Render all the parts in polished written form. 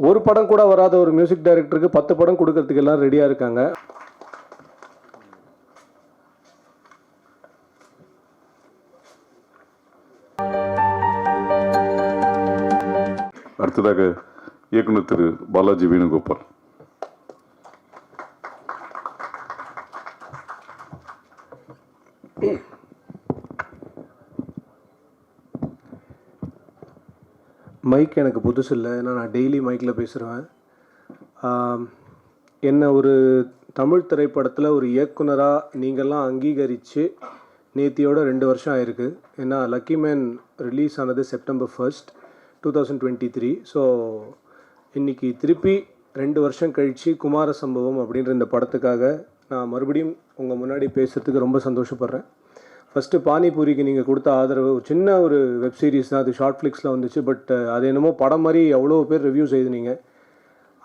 ஒரு படம் கூட வராத ஒரு மியூசிக் டைரக்டருக்கு 10 படம் கொடுக்கறதுக்கு எல்லாம் ரெடியாக இருக்காங்க. அடுத்ததாக இயக்குனர் திரு பாலாஜி வேணுகோபால். மைக் எனக்கு புதுசு இல்லை, ஏன்னா நான் டெய்லி மைக்கில் பேசுகிறேன். என்னை ஒரு தமிழ் திரைப்படத்தில் ஒரு இயக்குனராக நீங்கள்லாம் அங்கீகரித்து நேத்தியோட 2 வருஷம் ஆயிருக்கு. ஏன்னா லக்கி மேன் ரிலீஸ் ஆனது செப்டம்பர் 1, 2023. ஸோ இன்றைக்கி திருப்பி 2 வருஷம் கழித்து குமார சம்பவம் அப்படின்ற இந்த படத்துக்காக நான் மறுபடியும் உங்கள் முன்னாடி பேசுகிறதுக்கு ரொம்ப சந்தோஷப்படுறேன். ஃபஸ்ட்டு பானிபூரிக்கு நீங்கள் கொடுத்த ஆதரவு ஒரு சின்ன ஒரு வெப் சீரிஸ் தான், அது ஷார்ட் ஃப்ளிக்ஸில் வந்துச்சு. பட் அது என்னமோ படம் மாதிரி எவ்வளோ பேர் ரிவ்யூஸ் எழுதுனீங்க.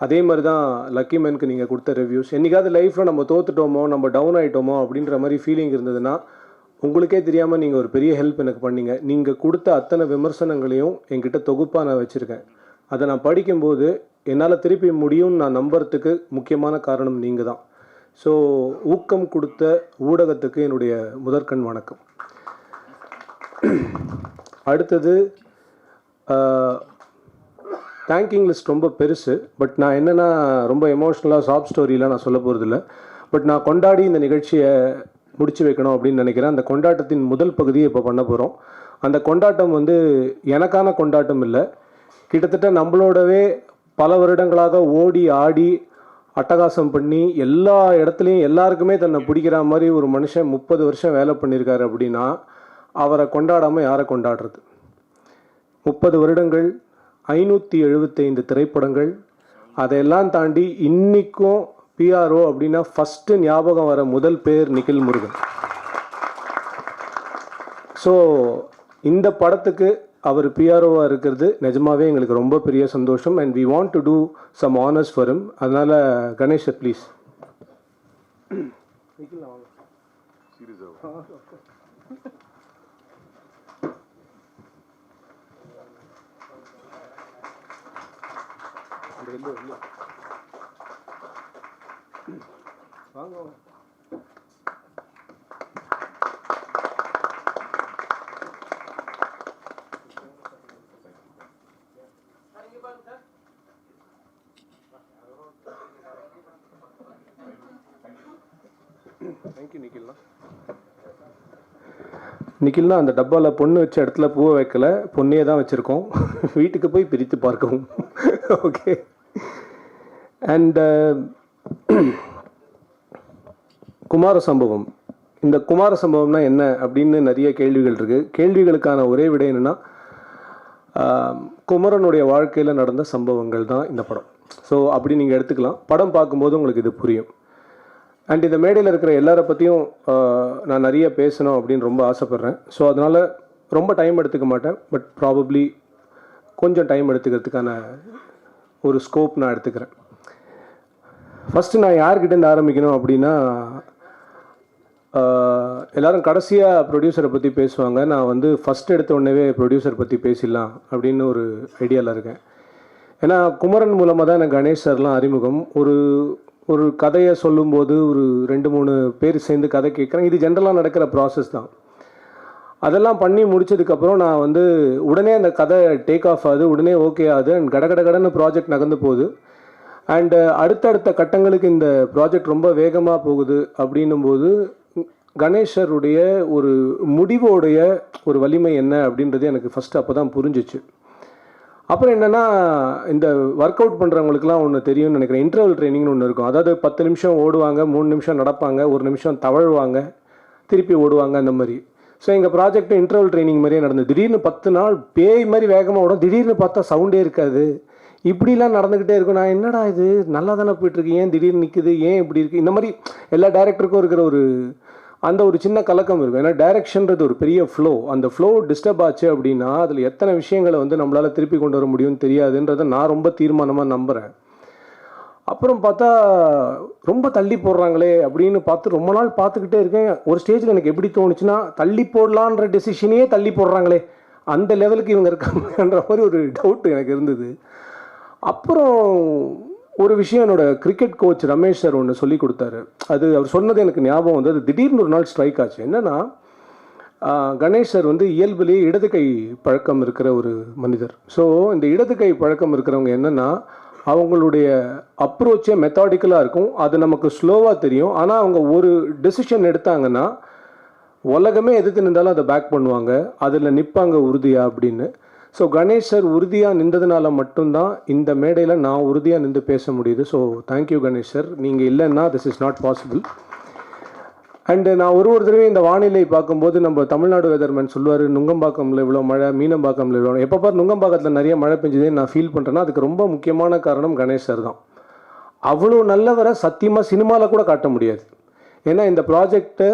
அதே மாதிரி தான் லக்கி மேனுக்கு நீங்கள் கொடுத்த ரிவ்யூஸ். என்றைக்காவது லைஃப்பில் நம்ம தோத்துட்டோமோ, நம்ம டவுன் ஆகிட்டோமோ அப்படின்ற மாதிரி ஃபீலிங் இருந்ததுன்னா உங்களுக்கே தெரியாமல் நீங்கள் ஒரு பெரிய ஹெல்ப் எனக்கு பண்ணீங்க. நீங்கள் கொடுத்த அத்தனை விமர்சனங்களையும் என்கிட்ட தொகுப்பாக நான் வச்சுருக்கேன். அதை நான் படிக்கும்போது என்னால் திருப்பி முடியும்னு நான் நம்புறதுக்கு முக்கியமான காரணம் நீங்கள் தான். ஸோ ஊக்கம் கொடுத்த ஊடகத்துக்கு என்னுடைய முதற்கண் வணக்கம். அடுத்தது தேங்கிங் லிஸ்ட் ரொம்ப பெருசு. பட் நான் என்னென்னா ரொம்ப எமோஷ்னலாக சாஃப்ட் ஸ்டோரிலாம் நான் சொல்ல போகிறதில்ல. பட் நான் கொண்டாடி இந்த நிகழ்ச்சியை முடிச்சு வைக்கணும் அப்படின்னு நினைக்கிறேன். அந்த கொண்டாட்டத்தின் முதல் பகுதியை இப்போ பண்ண போகிறோம். அந்த கொண்டாட்டம் வந்து எனக்கான கொண்டாட்டம் இல்லை, கிட்டத்தட்ட நம்மளோடவே பல வருடங்களாக ஓடி ஆடி அட்டகாசம் பண்ணி எல்லா இடத்துலையும் எல்லாருக்குமே தன்னை பிடிக்கிற மாதிரி ஒரு மனுஷன் 30 வருஷம் வேலை பண்ணியிருக்காரு. அப்படின்னா அவரை கொண்டாடாமல் யாரை கொண்டாடுறது? 30 வருடங்கள், 575 திரைப்படங்கள், அதையெல்லாம் தாண்டி இன்றைக்கும் பிஆர்ஓ அப்படின்னா ஃபஸ்ட்டு ஞாபகம் வர முதல் பேர் நிகில் முருகன். ஸோ இந்த படத்துக்கு அவர் பிஆர்ஓவாக இருக்கிறது நிஜமாவே எங்களுக்கு ரொம்ப பெரிய சந்தோஷம். And we want to do some honours for him. அதனால் கணேஷ் சார் ப்ளீஸ். வாங்க. தேங்க்யூ நிக்கில்னா. நிக்கில்னா அந்த டப்பாவில் பொண்ணு வச்ச இடத்துல பூவை வைக்கல, பொண்ணையே தான் வச்சுருக்கோம். வீட்டுக்கு போய் பிரித்து பார்க்கவும். ஓகே. அண்ட் குமார சம்பவம். இந்த குமார சம்பவம்னா என்ன அப்படின்னு நிறைய கேள்விகள் இருக்குது. கேள்விகளுக்கான ஒரே விடை என்னென்னா, குமரனுடைய வாழ்க்கையில் நடந்த சம்பவங்கள் தான் இந்த படம். ஸோ அப்படி நீங்கள் எடுத்துக்கலாம். படம் பார்க்கும்போது உங்களுக்கு இது புரியும். அண்ட் இந்த மேடையில் இருக்கிற எல்லாரை பற்றியும் நான் நிறைய பேசணும் அப்படின்னு ரொம்ப ஆசைப்பட்றேன். ஸோ அதனால் ரொம்ப டைம் எடுத்துக்க மாட்டேன். பட் ப்ராபப்ளி கொஞ்சம் டைம் எடுத்துக்கிறதுக்கான ஒரு ஸ்கோப் நான் எடுத்துக்கிறேன். ஃபஸ்ட்டு நான் யார்கிட்டேருந்து ஆரம்பிக்கணும் அப்படின்னா, எல்லோரும் கடைசியாக ப்ரொடியூசரை பற்றி பேசுவாங்க. நான் வந்து ஃபஸ்ட் எடுத்த உடனே ப்ரொடியூசர் பற்றி பேசிடலாம் அப்படின்னு ஒரு ஐடியாவில் இருக்கேன். ஏன்னா குமரன் மூலமாக தான் எனக்கு கணேஷ் சார்லாம் அறிமுகம். ஒரு கதையை சொல்லும்போது ஒரு 2-3 பேர் சேர்ந்து கதை கேட்குறேன். இது ஜென்ரலாக நடக்கிற ப்ராசஸ் தான். அதெல்லாம் பண்ணி முடிச்சதுக்கப்புறம் நான் வந்து உடனே அந்த கதை டேக் ஆஃப் ஆகுது, உடனே ஓகே ஆகுது. அண்ட் கடன்னு ப்ராஜெக்ட் நகர்ந்து போகுது. அண்டு அடுத்தடுத்த கட்டங்களுக்கு இந்த ப்ராஜெக்ட் ரொம்ப வேகமாக போகுது. அப்படின்னும்போது கணேஷருடைய ஒரு முடிவோடைய ஒரு வலிமை என்ன அப்படின்றது எனக்கு ஃபஸ்ட்டு அப்போ தான் புரிஞ்சிச்சு. அப்புறம் என்னென்னா, இந்த ஒர்க் அவுட் பண்ணுறவங்களுக்குலாம் ஒன்று தெரியும்னு நினைக்கிறேன். இன்டர்வல் ட்ரைனிங்னு ஒன்று இருக்கும். அதாவது 10 நிமிஷம் ஓடுவாங்க, 3 நிமிஷம் நடப்பாங்க, 1 நிமிஷம் தவழுவாங்க, திருப்பி ஓடுவாங்க, அந்த மாதிரி. ஸோ எங்கள் ப்ராஜெக்ட் இன்டர்வல் ட்ரைனிங் மாதிரியே நடந்தது. திடீர்னு 10 நாள் பேய் மாதிரி வேகமாக ஓடும், திடீர்னு பார்த்தா சவுண்டே இருக்காது. இப்படிலாம் நடந்துக்கிட்டே இருக்கும். நான் என்னடா இது நல்லா தானே போயிட்டுருக்கு, ஏன் திடீர்னு நிற்குது, ஏன் இப்படி இருக்குது? இந்த மாதிரி எல்லா டைரக்டருக்கும் இருக்கிற அந்த ஒரு சின்ன கலக்கம் இருக்கும். ஏன்னா டைரக்ஷன்றது ஒரு பெரிய ஃப்ளோ. அந்த ஃப்ளோ டிஸ்டர்ப் ஆச்சு அப்படின்னா அதில் எத்தனை விஷயங்களை வந்து நம்மளால் திருப்பி கொண்டு வர முடியும்னு தெரியாதுன்றதை நான் ரொம்ப தீர்மானமாக நம்புகிறேன். அப்புறம் பார்த்தா ரொம்ப தள்ளி போடுறாங்களே அப்படின்னு பார்த்து ரொம்ப நாள் பார்த்துக்கிட்டே இருக்கேன். ஒரு ஸ்டேஜில் எனக்கு எப்படி தோணுச்சுன்னா, தள்ளி போடலான்ற டெசிஷனையே தள்ளி போடுறாங்களே, அந்த லெவலுக்கு இவங்க இருக்காங்கன்ற மாதிரி ஒரு டவுட் எனக்கு இருந்தது. அப்புறம் ஒரு விஷயம் என்னோட கிரிக்கெட் கோச் ரமேஷ் சார் ஒன்று சொல்லி கொடுத்தாரு. அது அவர் சொன்னது எனக்கு ஞாபகம் வந்து அது திடீர்னு ஒரு நாள் ஸ்ட்ரைக் ஆச்சு. என்னென்னா கணேஷ் சார் வந்து இயல்புலேயே இடது கை பழக்கம் இருக்கிற ஒரு மனிதர். ஸோ இந்த இடது கை பழக்கம் இருக்கிறவங்க என்னென்னா அவங்களுடைய அப்ரோச்சே மெத்தாடிக்கலாக இருக்கும். அது நமக்கு ஸ்லோவாக தெரியும். ஆனால் அவங்க ஒரு டெசிஷன் எடுத்தாங்கன்னா உலகமே எதிர்த்து நின்றாலும் அதை பேக் பண்ணுவாங்க, அதில் நிற்பாங்க உறுதியாக அப்படின்னு. ஸோ கணேஷ் சார் உறுதியாக நின்றதுனால மட்டும்தான் இந்த மேடையில் நான் உறுதியாக நின்று பேச முடியுது. So thank you Ganesh sir. நீங்கள் இல்லைன்னா this is not possible. And நான் ஒரு தடவையும் இந்த வானிலை பார்க்கும்போது நம்ம தமிழ்நாடு வெதர்மேன் சொல்லுவார், நுங்கம்பாக்கமில் இவ்வளோ மழை, மீனம்பாக்கமில் இவ்வளோ. எப்போ பாரு நுங்கம்பாக்கத்தில் நிறைய மழை பெஞ்சதே நான் ஃபீல் பண்ணுறேன்னா அதுக்கு ரொம்ப முக்கியமான காரணம் கணேஷ் சார் தான். அவ்வளோ நல்லவரை சத்தியமாக சினிமாவில் கூட காட்ட முடியாது. ஏன்னா இந்த ப்ராஜெக்டை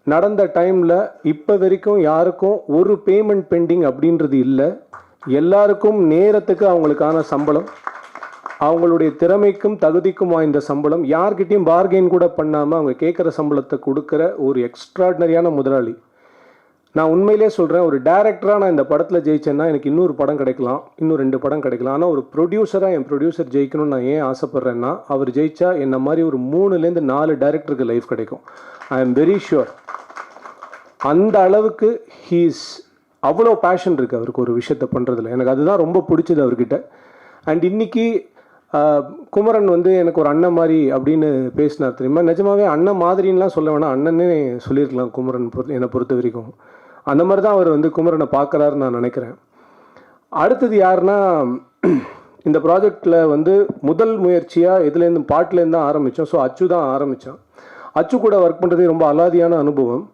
நடந்த டைமில் இப்போ வரைக்கும் யாருக்கும் ஒரு பேமெண்ட் பெண்டிங் அப்படின்றது இல்லை. எல்லாருக்கும் நேரத்துக்கு அவங்களுக்கான சம்பளம், அவங்களுடைய திறமைக்கும் தகுதிக்கும் வாய்ந்த சம்பளம், யார்கிட்டையும் பார்கெயின் கூட பண்ணாமல் அவங்க கேட்குற சம்பளத்தை கொடுக்குற ஒரு எக்ஸ்ட்ராடினரியான முதலாளி. நான் உண்மையிலே சொல்கிறேன், ஒரு டைரக்டராக நான் இந்த படத்தில் ஜெயிச்சேன்னா எனக்கு இன்னொரு படம் கிடைக்கலாம், இன்னும் 2 படம் கிடைக்கலாம். ஆனால் ஒரு ப்ரொடியூசராக என் ப்ரொடியூசர் ஜெயிக்கணும்னு நான் ஏன் ஆசைப்பட்றேன்னா அவர் ஜெயிச்சா என்ன மாதிரி ஒரு 3லேருந்து 4 டைரக்டருக்கு லைஃப் கிடைக்கும். I am very sure. அந்த அளவுக்கு அவ்வளோ பேஷன் இருக்குது அவருக்கு ஒரு விஷயத்தை பண்ணுறதுல. எனக்கு அதுதான் ரொம்ப பிடிச்சது அவர்கிட்ட. அண்ட் இன்னைக்கு குமரன் வந்து எனக்கு ஒரு அண்ணன் மாதிரி அப்படின்னு பேசினார் தெரியுமா. நிஜமாவே அண்ணன் மாதிரின்லாம் சொல்ல வேணாம், அண்ணனே சொல்லியிருக்கலாம் குமரன் என்னை பொறுத்த வரைக்கும். அந்த மாதிரி தான் அவர் வந்து குமரனை பார்க்குறாருன்னு நான் நினைக்கிறேன். அடுத்தது யாருன்னா இந்த ப்ராஜெக்டில் வந்து முதல் முயற்சியாக இதுலேருந்து பாட்டிலேருந்து தான் ஆரம்பித்தோம். ஸோ அச்சு தான் ஆரம்பித்தான். அச்சு கூட ஒர்க் பண்ணுறதே ரொம்ப அலாதியான அனுபவம்.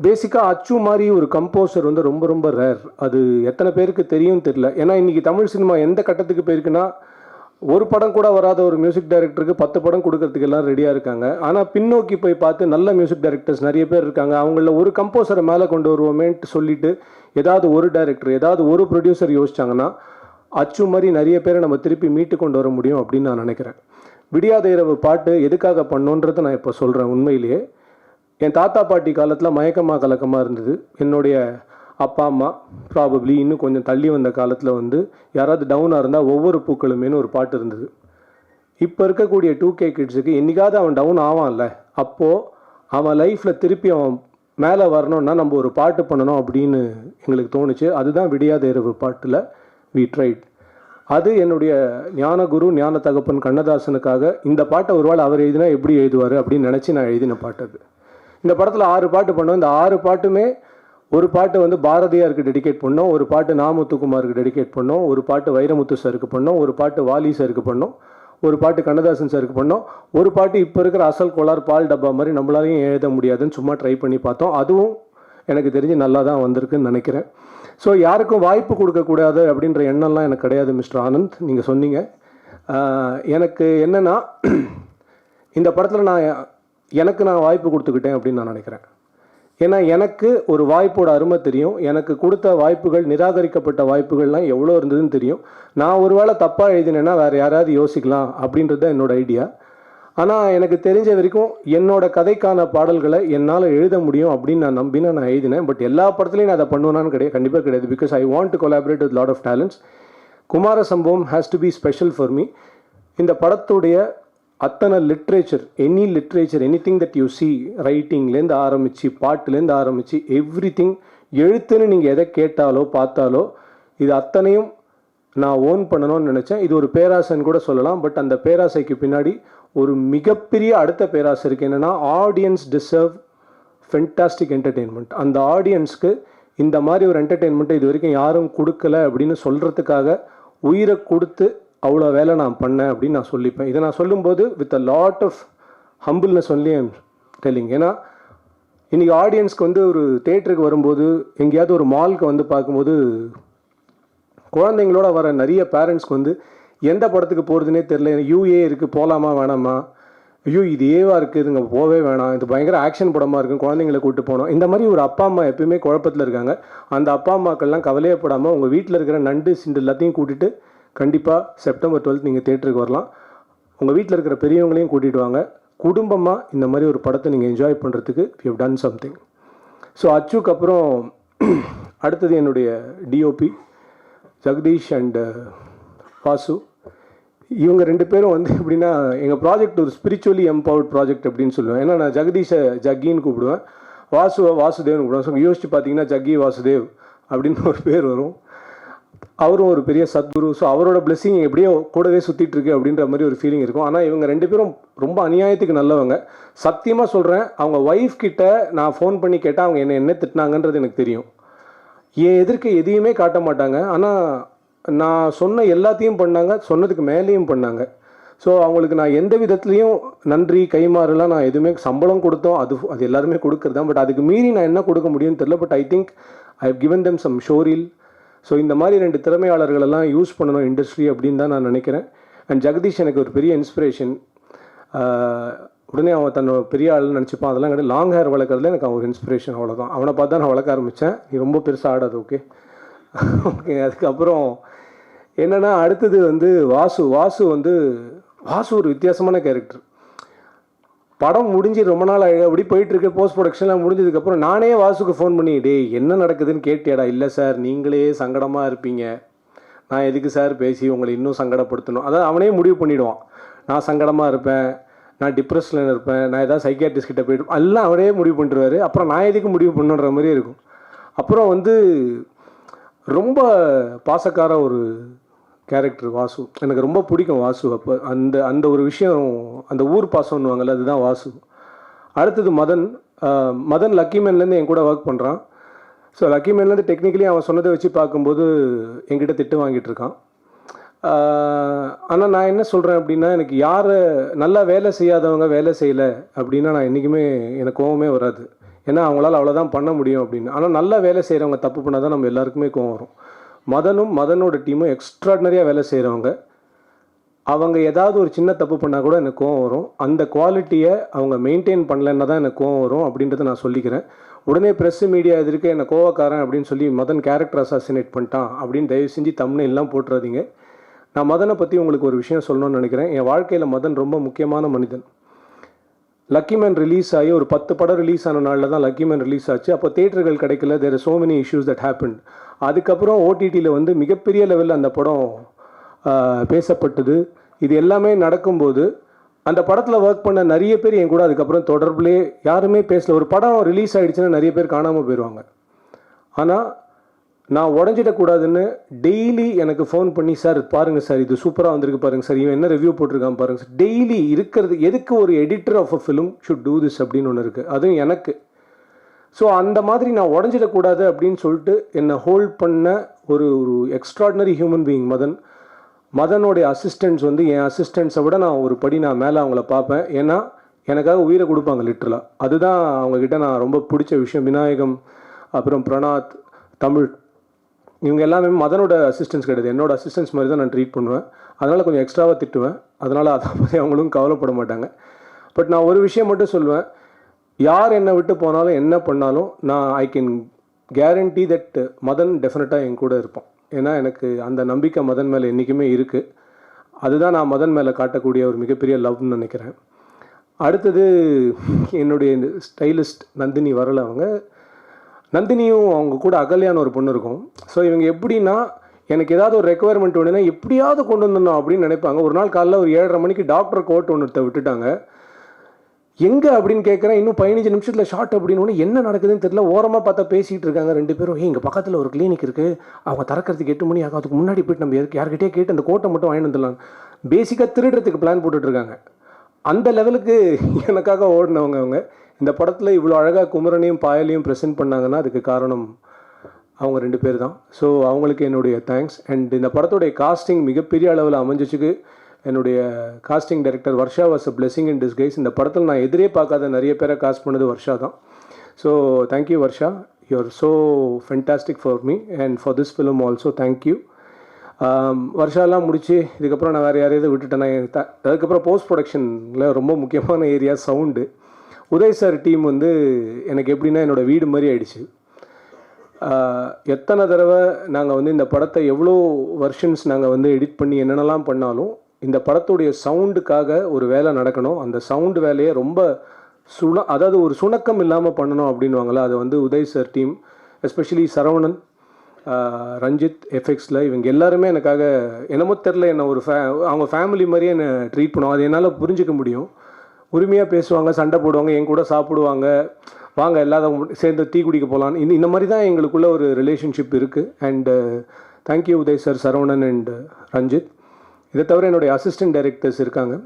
பேசிக்காக அச்சு மாதிரி ஒரு கம்போசர் வந்து ரொம்ப ரொம்ப ரேர். அது எத்தனை பேருக்கு தெரியும் தெரியல. ஏன்னா இன்றைக்கி தமிழ் சினிமா எந்த கட்டத்துக்கு போயிருக்குன்னா ஒரு படம் கூட வராத ஒரு மியூசிக் டைரக்டருக்கு 10 படம் கொடுக்கறதுக்கு எல்லாம் ரெடியாக இருக்காங்க. ஆனால் பின்னோக்கி போய் பார்த்து நல்ல மியூசிக் டைரக்டர்ஸ் நிறைய பேர் இருக்காங்க. அவங்கள ஒரு கம்போசரை மேலே கொண்டு வருவோமேன்ட்டு சொல்லிட்டு ஏதாவது ஒரு டைரக்டர் ஏதாவது ஒரு ப்ரொடியூசர் யோசிச்சாங்கன்னா அச்சு மாதிரி நிறைய பேரை நம்ம திருப்பி மீட்டு கொண்டு வர முடியும் அப்படின்னு நான் நினைக்கிறேன். விடியாத இரவு பாட்டு எதுக்காக பண்ணோன்றதை நான் இப்போ சொல்கிறேன். உண்மையிலேயே என் தாத்தா பாட்டி காலத்தில் மயக்கமாக கலக்கமாக இருந்தது. என்னுடைய அப்பா அம்மா ப்ராபப்ளி இன்னும் கொஞ்சம் தள்ளி வந்த காலத்தில் வந்து யாராவது டவுனாக இருந்தால் ஒவ்வொரு பூக்களுமேனு ஒரு பாட்டு இருந்தது. இப்போ இருக்கக்கூடிய 2K கிட்ஸுக்கு என்றைக்காவது அவன் டவுன் ஆவான்ல, அப்போது அவன் லைஃப்பில் திருப்பி அவன் மேலே வரணும்னா நம்ம ஒரு பாட்டு பண்ணணும் அப்படின்னு எங்களுக்கு தோணுச்சு. அதுதான் விடியாத இரவு பாட்டில் வி ட்ரைட். அது என்னுடைய ஞானகுரு ஞான தகப்பன் கண்ணதாசனுக்காக இந்த பாட்டை ஒருவேளை அவர் எழுதினா எப்படி எழுதுவார் அப்படின்னு நினச்சி நான் எழுதின பாட்டு அது. இந்த படத்தில் 6 பாட்டு பண்ணோம். இந்த 6 பாட்டுமே ஒரு பாட்டு வந்து பாரதியாருக்கு டெடிகேட் பண்ணோம், ஒரு பாட்டு நாமுத்துக்குமாருக்கு டெடிகேட் பண்ணோம், ஒரு பாட்டு வைரமுத்து சாருக்கு பண்ணோம், ஒரு பாட்டு வாலி சாருக்கு பண்ணோம், ஒரு பாட்டு கண்ணதாசன் சாருக்கு பண்ணோம், ஒரு பாட்டு இப்போ இருக்கிற அசல் கோளார் பால் டப்பா மாதிரி நம்மளாலையும் எழுத முடியாதுன்னு சும்மா ட்ரை பண்ணி பார்த்தோம். அதுவும் எனக்கு தெரிஞ்சு நல்லா தான் வந்திருக்குன்னு நினைக்கிறேன். ஸோ யாருக்கும் வாய்ப்பு கொடுக்கக்கூடாது அப்படின்ற எண்ணம்லாம் எனக்கு கிடையாது மிஸ்டர் ஆனந்த். நீங்கள் சொன்னீங்க. எனக்கு என்னென்னா இந்த படத்தில் நான் வாய்ப்பு கொடுத்துக்கிட்டேன் அப்படின்னு நான் நினைக்கிறேன். ஏன்னா எனக்கு ஒரு வாய்ப்போட அருமை தெரியும். எனக்கு கொடுத்த வாய்ப்புகள், நிராகரிக்கப்பட்ட வாய்ப்புகள்லாம் எவ்வளோ இருந்ததுன்னு தெரியும். நான் ஒரு வேளை தப்பாக எழுதினேன்னா வேறு யாராவது யோசிக்கலாம் அப்படின்றது தான் என்னோடய ஐடியா. ஆனால் எனக்கு தெரிஞ்ச வரைக்கும் என்னோட கதைக்கான பாடல்களை என்னால் எழுத முடியும் அப்படின்னு நான் நம்பினா நான் எழுதினேன். பட் எல்லா படத்துலையும் நான் அதை பண்ணுவேனான்னு கண்டிப்பாக கிடையாது. Because I want to collaborate with lot of talents. Kumara Sambavam has to be special for me. இந்த படத்துடைய அத்தனை literature, anything that you see, ரைட்டிங்லேருந்து ஆரம்பித்து பாட்டுலேருந்து ஆரம்பித்து எவ்ரி திங், எழுத்துன்னு நீங்கள் எதை கேட்டாலோ பார்த்தாலோ இது அத்தனையும் நான் ஓன் பண்ணணும்னு நினச்சேன். இது ஒரு பேராசைன்னு கூட சொல்லலாம். பட் அந்த பேராசைக்கு பின்னாடி ஒரு மிகப்பெரிய அடுத்த பேராசை இருக்குது. என்னென்னா ஆடியன்ஸ் டிசர்வ் ஃபென்டாஸ்டிக் என்டர்டெயின்மெண்ட். அந்த ஆடியன்ஸ்க்கு இந்த மாதிரி ஒரு என்டர்டெயின்மெண்ட்டை இது வரைக்கும் யாரும் கொடுக்கல அப்படின்னு சொல்கிறதுக்காக உயிரை கொடுத்து அவ்வளோ வேலை நான் பண்ணேன் அப்படின்னு நான் சொல்லிப்பேன். இதை நான் சொல்லும்போது with a lot of humbleness only I'm telling. ஏன்னா இன்றைக்கி ஆடியன்ஸ்க்கு வந்து ஒரு தேட்டருக்கு வரும்போது, எங்கேயாவது ஒரு மாலுக்கு வந்து பார்க்கும்போது குழந்தைங்களோட வர நிறைய பேரண்ட்ஸ்க்கு வந்து எந்த படத்துக்கு போகிறதுனே தெரில. எனக்கு யூஏ இருக்குது, போகலாமா வேணாமா, ஐயோ இது ஏவாக இருக்குது, இதுங்க போகவே வேணாம், இது பயங்கர ஆக்ஷன் படமாக இருக்கும், குழந்தைங்களை கூப்பிட்டு போனோம். இந்த மாதிரி ஒரு அப்பா அம்மா எப்பயுமே குழப்பத்தில் இருக்காங்க. அந்த அப்பா அம்மாக்கள்லாம் கவலையப்படாமல் உங்கள் வீட்டில் இருக்கிற நண்டு சிண்டு எல்லாத்தையும் கூட்டிகிட்டு கண்டிப்பாக செப்டம்பர் 12 நீங்கள் தேட்டருக்கு வரலாம். உங்கள் வீட்டில் இருக்கிற பெரியவங்களையும் கூட்டிகிட்டு வாங்க. குடும்பமாக இந்த மாதிரி ஒரு படத்தை நீங்கள் என்ஜாய் பண்ணுறதுக்கு you have done something. So அச்சுக்கு அப்புறம் அடுத்தது என்னுடைய டிஓபி ஜெகதீஷ் அண்ட் வாசு. இவங்க 2 பேரும் வந்து எப்படின்னா எங்கள் ப்ராஜெக்ட் ஒரு ஸ்பிரிச்சுவலி எம்பவர்ட் ப்ராஜெக்ட் அப்படின்னு சொல்லுவேன். ஏன்னா நான் ஜெகதீஷை ஜக்கின்னு கூப்பிடுவேன், வாசுவை வாசுதேவ்னு கூப்பிடுவேன். ஸோ யோசிச்சு பார்த்தீங்கன்னா ஜக்கி வாசுதேவ் அப்படின்னு ஒரு பேர் வரும். அவரும் ஒரு பெரிய சத்குரு. ஸோ அவரோட பிளெஸிங் எப்படியோ கூடவே சுற்றிட்டு இருக்கு அப்படின்ற மாதிரி ஒரு ஃபீலிங் இருக்கும். ஆனால் இவங்க 2 பேரும் ரொம்ப அநியாயத்துக்கு நல்லவங்க. சத்தியமாக சொல்கிறேன், அவங்க ஒய்ஃப் கிட்ட நான் ஃபோன் பண்ணி கேட்டால் அவங்க என்ன திட்டினாங்கன்றது எனக்கு தெரியும். என் எதிர்க்க எதையுமே காட்ட மாட்டாங்க. ஆனால் நான் சொன்ன எல்லாத்தையும் பண்ணாங்க, சொன்னதுக்கு மேலேயும் பண்ணாங்க. ஸோ அவங்களுக்கு நான் எந்த விதத்துலேயும் நன்றி கைமாறுலாம் நான் எதுவுமே சம்பளம் கொடுத்தோம், அது எல்லாருமே கொடுக்குறது தான். பட் அதுக்கு மீறி நான் என்ன கொடுக்க முடியும்னு தெரியல. But I think I have given them some showreel. So இந்த மாதிரி 2 திறமையாளர்களெல்லாம் யூஸ் பண்ணணும் இண்டஸ்ட்ரி அப்படின்னு தான் நான் நினைக்கிறேன். அண்ட் ஜெகதீஷ் எனக்கு ஒரு பெரிய இன்ஸ்பிரேஷன். உடனே அவன் தன்னோட பெரிய ஆள்னு நினச்சிப்பான், அதெல்லாம் கிடையாது. லாங் ஹேர் வளர்க்குறதுல எனக்கு அவன் ஒரு இன்ஸ்பிரேஷன், அவ்வளோதான். அவனை பார்த்து தான் நான் வளர்க்க ஆரம்பித்தேன். நீ ரொம்ப பெருசாக ஆடாது, ஓகே ஓகே. அதுக்கப்புறம் என்னென்னா அடுத்தது வந்து வாசு ஒரு வித்தியாசமான கேரக்டர். படம் முடிஞ்சு ரொம்ப நாள் அப்படி போயிட்டுருக்கு, போஸ்ட் ப்ரொடக்ஷன்லாம் முடிஞ்சதுக்கப்புறம் நானே வாசுக்கு ஃபோன் பண்ணி, டேய் என்ன நடக்குதுன்னு கேட்டியாடா? இல்லை சார், நீங்களே சங்கடமாக இருப்பீங்க, நான் எதுக்கு சார் பேசி உங்களை இன்னும் சங்கடப்படுத்தணும். அதாவது அவனே முடிவு பண்ணிவிடுவான், நான் சங்கடமாக இருப்பேன், நான் டிப்ரெஷனில் இருப்பேன், நான் ஏதாவது சைக்கியாட்ரிஸ்ட் கிட்ட போய்ட்டு எல்லாம் அவரே முடிவு பண்ணிடுவார். அப்புறம் நான் எதுக்கு முடிவு பண்ணுன்ற மாதிரி இருக்கும். அப்புறம் வந்து ரொம்ப பாசக்கார ஒரு கேரக்டர் வாசு. எனக்கு ரொம்ப பிடிக்கும் வாசு. அப்போ அந்த ஒரு விஷயம், அந்த ஊர் பாசம்னுவாங்கள்ல, அதுதான் வாசு. அடுத்தது மதன் லக்கிமேன்லேருந்து என் கூட ஒர்க் பண்ணுறான். ஸோ லக்கிமேன்லேருந்து டெக்னிக்கலி அவன் சொன்னதை வச்சு பார்க்கும்போது என்கிட்ட திட்டு வாங்கிட்டு இருக்கான். ஆனால் நான் என்ன சொல்கிறேன் அப்படின்னா, எனக்கு யாரை நல்லா வேலை செய்யாதவங்க வேலை செய்யலை அப்படின்னா நான் என்றைக்குமே எனக்கு கோவமே வராது. ஏன்னா அவங்களால அவ்வளோதான் பண்ண முடியும் அப்படின்னு. ஆனால் நல்லா வேலை செய்கிறவங்க தப்பு பண்ணால் தான் நம்ம எல்லாருக்குமே கோவம் வரும். மதனோட டீமும் எக்ஸ்ட்ராடினரியாக வேலை செய்கிறவங்க. அவங்க ஏதாவது ஒரு சின்ன தப்பு பண்ணால் கூட எனக்கு கோவம் வரும். அந்த குவாலிட்டியை அவங்க மெயின்டைன் பண்ணலைன்னா தான் எனக்கு கோவம் வரும் அப்படின்றத நான் சொல்லிக்கிறேன். உடனே ப்ரெஸ் மீடியா எதிர்க்க என்னை கோவக்காரன் அப்படின்னு சொல்லி மதன் கேரக்டர் அசாசினேட் பண்ணிட்டான் அப்படின்னு தயவு செஞ்சு தம்ப்நெயில்லாம் போட்டுறாதீங்க. நான் மதனை பற்றி உங்களுக்கு ஒரு விஷயம் சொல்லணும்னு நினைக்கிறேன். என் வாழ்க்கையில் மதன் ரொம்ப முக்கியமான மனிதன். லக்கிமேன் ரிலீஸ் ஆகி ஒரு 10 படம் ரிலீஸ் ஆன நாளில் தான் லக்கிமேன் ரிலீஸ் ஆச்சு. அப்போ தேட்டர்கள் கிடைக்கல, there are so many issues that happen. அதுக்கப்புறம் ஓடிடியில் வந்து மிகப்பெரிய லெவலில் அந்த படம் பேசப்பட்டது. இது எல்லாமே நடக்கும்போது அந்த படத்தில் ஒர்க் பண்ண நிறைய பேர் என் கூட அதுக்கப்புறம் தொடர்புலே யாருமே பேசல. ஒரு படம் ரிலீஸ் ஆகிடுச்சுன்னா நிறைய பேர் காணாமல் போயிடுவாங்க. ஆனால் நான் உடஞ்சிடக்கூடாதுன்னு டெய்லி எனக்கு ஃபோன் பண்ணி, சார் பாருங்கள் சார், இது சூப்பராக வந்திருக்கு பாருங்கள் சார், இவன் என்ன ரிவ்யூ போட்டிருக்கான் பாருங்கள் சார். டெய்லி இருக்கிறது எதுக்கு ஒரு editor of a film should do this அப்படின்னு ஒன்று இருக்குது, அதுவும் எனக்கு. ஸோ அந்த மாதிரி நான் உடஞ்சிடக்கூடாது அப்படின்னு சொல்லிட்டு என்னை ஹோல்ட் பண்ண ஒரு எக்ஸ்ட்ராடினரி ஹியூமன் பீயிங் மதனோடைய அசிஸ்டன்ட்ஸ் வந்து என் அசிஸ்டன்ட்ஸை விட நான் ஒரு படி மேலே அவங்கள பார்ப்பேன். ஏன்னா எனக்காக உயிரை கொடுப்பாங்க லிட்ரலாக. அதுதான் அவங்கக்கிட்ட நான் ரொம்ப பிடிச்ச விஷயம். விநாயகம், அப்புறம் பிரணாத், தமிழ், இவங்க எல்லாமே மதனோட அசிஸ்டன்ஸ் கிடையாது, என்னோட அசிஸ்டன்ஸ் மாதிரி தான் நான் ட்ரீட் பண்ணுவேன். அதனால் கொஞ்சம் எக்ஸ்ட்ராவாக திட்டுவேன். அதனால் அதை பற்றி அவங்களும் கவலைப்பட மாட்டாங்க. பட் நான் ஒரு விஷயம் மட்டும் சொல்லுவேன், யார் என்னை விட்டு போனாலும் என்ன பண்ணாலும் I can guarantee that Madan டெஃபினட்டாக என் கூட இருப்பான். ஏன்னா எனக்கு அந்த நம்பிக்கை மதன் மேலே என்றைக்குமே இருக்குது. அதுதான் நான் மதன் மேலே காட்டக்கூடிய ஒரு மிகப்பெரிய லவ்னு நினைக்கிறேன். அடுத்தது என்னுடைய இந்த ஸ்டைலிஸ்ட் நந்தினி வரல. நந்தினியும் அவங்க கூட அகல்யான்னு ஒரு பொண்ணு இருக்கும். ஸோ இவங்க எப்படின்னா, எனக்கு ஏதாவது ஒரு ரெக்குவயர்மெண்ட் வேணுன்னா எப்படியாவது கொண்டு வந்துடணும் அப்படின்னு நினைப்பாங்க. ஒரு நாள் காலைல ஒரு 7:30 மணிக்கு டாக்டர் கோட் ஒன்று விட்டுட்டாங்க. எங்கே அப்படின்னு கேட்குறேன், இன்னும் 15 நிமிஷத்தில் ஷார்ட் அப்படின்னு. என்ன நடக்குதுன்னு தெரியல. ஓரமாக பார்த்தா பேசிகிட்டு இருக்காங்க 2 பேரும். இங்கே பக்கத்தில் ஒரு கிளினிக் இருக்குது, அவங்க திறக்கிறதுக்கு 8 மணி ஆகும், அதுக்கு முன்னாடி போய்ட்டு நம்ம யார்கிட்டயே கேட்டு அந்த கோட்டை மட்டும் வாங்கிட்டு வந்துடலாம். பேசிக்காக திருடுறதுக்கு பிளான் போட்டுட்ருக்காங்க. அந்த லெவலுக்கு எனக்காக ஓடினவங்க அவங்க. இந்த படத்தில் இவ்வளோ அழகாக குமரனையும் பாயலையும் ப்ரெசென்ட் பண்ணாங்கன்னா அதுக்கு காரணம் அவங்க 2 பேர் தான். ஸோ அவங்களுக்கு என்னுடைய தேங்க்ஸ். அண்ட் இந்த படத்துடைய காஸ்டிங் மிகப்பெரிய அளவில் அமைஞ்சிச்சுக்கு என்னுடைய costing director Varsha was a blessing in disguise. இந்த படத்தில் நான் எதிரே பார்க்காத நிறைய பேரை காஸ்ட் பண்ணது வர்ஷா தான். So thank you Varsha, you are so fantastic for me and for this film also. Thank you. வருஷாலாம் முடிச்சு இதுக்கப்புறம் நான் வேறு யாரையாவது விட்டுட்டேன்னா அதுக்கப்புறம் போஸ்ட் ப்ரொடக்ஷனில் ரொம்ப முக்கியமான area sound. Uday sir team வந்து எனக்கு எப்படின்னா என்னோடய வீடு மாதிரி ஆயிடுச்சு. எத்தனை தடவை நாங்கள் வந்து இந்த படத்தை எவ்வளோ வெர்ஷன்ஸ் நாங்கள் வந்து எடிட் பண்ணி என்னென்னலாம் பண்ணாலும் இந்த படத்துடைய சவுண்டுக்காக ஒரு வேலை நடக்கணும். அந்த சவுண்டு வேலையை ரொம்ப அதாவது ஒரு சுணக்கம் இல்லாமல் பண்ணணும் அப்படின்வாங்களே, அதை வந்து Uday sir team, especially Saravanan, Ranjith எஃப்எக்ஸில் இவங்க எல்லாருமே எனக்காக என்னமோ தெரில என்ன ஒரு அவங்க ஃபேமிலி மாதிரியே என்னை ட்ரீட் பண்ணுவாங்க. அது என்னால் புரிஞ்சிக்க முடியும். உரிமையாக பேசுவாங்க, சண்டை போடுவாங்க, என் கூட சாப்பிடுவாங்க, வாங்க எல்லாரும் சேர்ந்து டீ குடிக்க போகலான்னு. இந்த மாதிரி தான் எங்களுக்குள்ள ஒரு ரிலேஷன்ஷிப் இருக்குது. And thank you Uday sir, Saravanan and Ranjith. இதை தவிர என்னுடைய அசிஸ்டன்ட் டைரக்டர்ஸ் இருக்காங்க.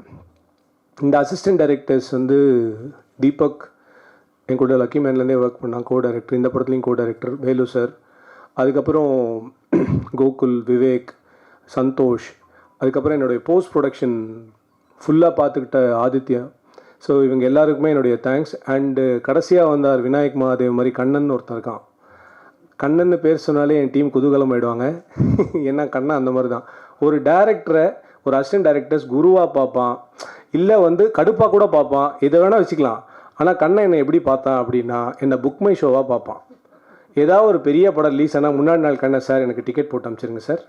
இந்த அசிஸ்டன்ட் டைரக்டர்ஸ் வந்து தீபக் என் கூட லக்கி மேன்லேருந்தே ஒர்க் பண்ணாங்க, கோ டைரக்டர். இந்த படத்துலையும் கோ டைரக்டர் வேலு சார். அதுக்கப்புறம் கோகுல், விவேக், சந்தோஷ். அதுக்கப்புறம் என்னுடைய போஸ்ட் ப்ரொடக்ஷன் ஃபுல்லாக பார்த்துக்கிட்ட ஆதித்யா. ஸோ இவங்க எல்லாருக்குமே என்னுடைய தேங்க்ஸ். அண்டு கடைசியாக வந்தார் விநாயக் மகாதேவ் மாதிரி கண்ணன் ஒருத்தன் இருக்கான். கண்ணன்னு பேர் சொன்னாலே என் டீம் குதூகலம் ஆகிடுவாங்க. ஏன்னா கண்ணன் அந்த மாதிரி தான். ஒரு டேரக்டரை, ஒரு அசிஸ்டன்ட் டைரக்டர்ஸ் குருவாக பார்ப்பான், இல்லை வந்து கடுப்பாக கூட பார்ப்பான், இதை வேணால் வச்சுக்கலாம். ஆனால் கண்ணன் என்னை எப்படி பார்த்தான் அப்படின்னா, என்னை புக் மை ஷோவாக பார்ப்பான். ஏதாவது ஒரு பெரிய படம் ரிலீஸ் ஆனால் முன்னாடி நாள் கண்ணன் சார் எனக்கு டிக்கெட் போட்டு அனுப்பிச்சிருங்க சார்,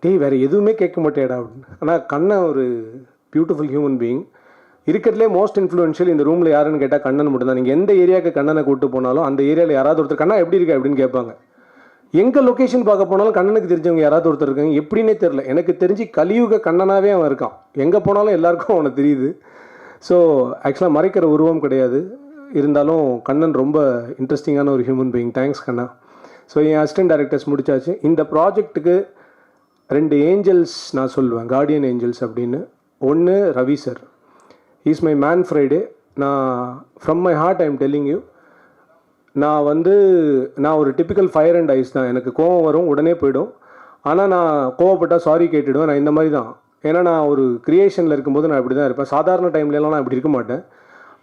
டேய் வேறு எதுவுமே கேட்க மாட்டேடா அப்படின்னு. ஆனால் கண்ணன் ஒரு பியூட்டிஃபுல் ஹியூமன் பீயிங். இருக்கிறதுலே மோஸ்ட் இன்ஃப்ளூயன்ஷியல் இந்த ரூமில் யாருன்னு கேட்டால் கண்ணன் மட்டும் தான். நீங்கள் எந்த ஏரியாவுக்கு கண்ணனை கூப்பிட்டு போனாலும் அந்த ஏரியாவில் யாராவது ஒருத்தர் கண்ணா எப்படி இருக்கு அப்படின்னு கேட்பாங்க. எங்கே லொக்கேஷன் பார்க்க போனாலும் கண்ணனுக்கு தெரிஞ்சவங்க யாராவது ஒருத்தர் இருக்காங்க. எப்படின்னே தெரில, எனக்கு தெரிஞ்சு கலியுக கண்ணனாகவே அவன் இருக்கான். எங்கே போனாலும் எல்லாருக்கும் அவனை தெரியுது. ஸோ ஆக்சுவலாக மறைக்கிற உருவம் கிடையாது. இருந்தாலும் கண்ணன் ரொம்ப இன்ட்ரெஸ்டிங்கான ஒரு ஹியூமன் பீயிங். தேங்க்ஸ் கண்ணா. ஸோ என் அசிஸ்டன்ட் டைரக்டர்ஸ் முடிச்சாச்சு. இந்த ப்ராஜெக்ட்டுக்கு 2 ஏஞ்சல்ஸ் நான் சொல்லுவேன், கார்டியன் ஏஞ்சல்ஸ் அப்படின்னு. ஒன்று Ravi sir, is my man Friday. நான் from my heart I am telling you, நான் ஒரு டிப்பிக்கல் ஃபயர் அண்ட் ஐஸ் தான். எனக்கு கோவம் வரும், உடனே போயிடும். ஆனால் நான் கோவப்பட்டால் சாரி கேட்டுடுவேன். நான் இந்த மாதிரி தான். ஏன்னா நான் ஒரு க்ரியேஷனில் இருக்கும்போது நான் இப்படி தான் இருப்பேன். சாதாரண டைம்லலாம் நான் இப்படி இருக்க மாட்டேன்.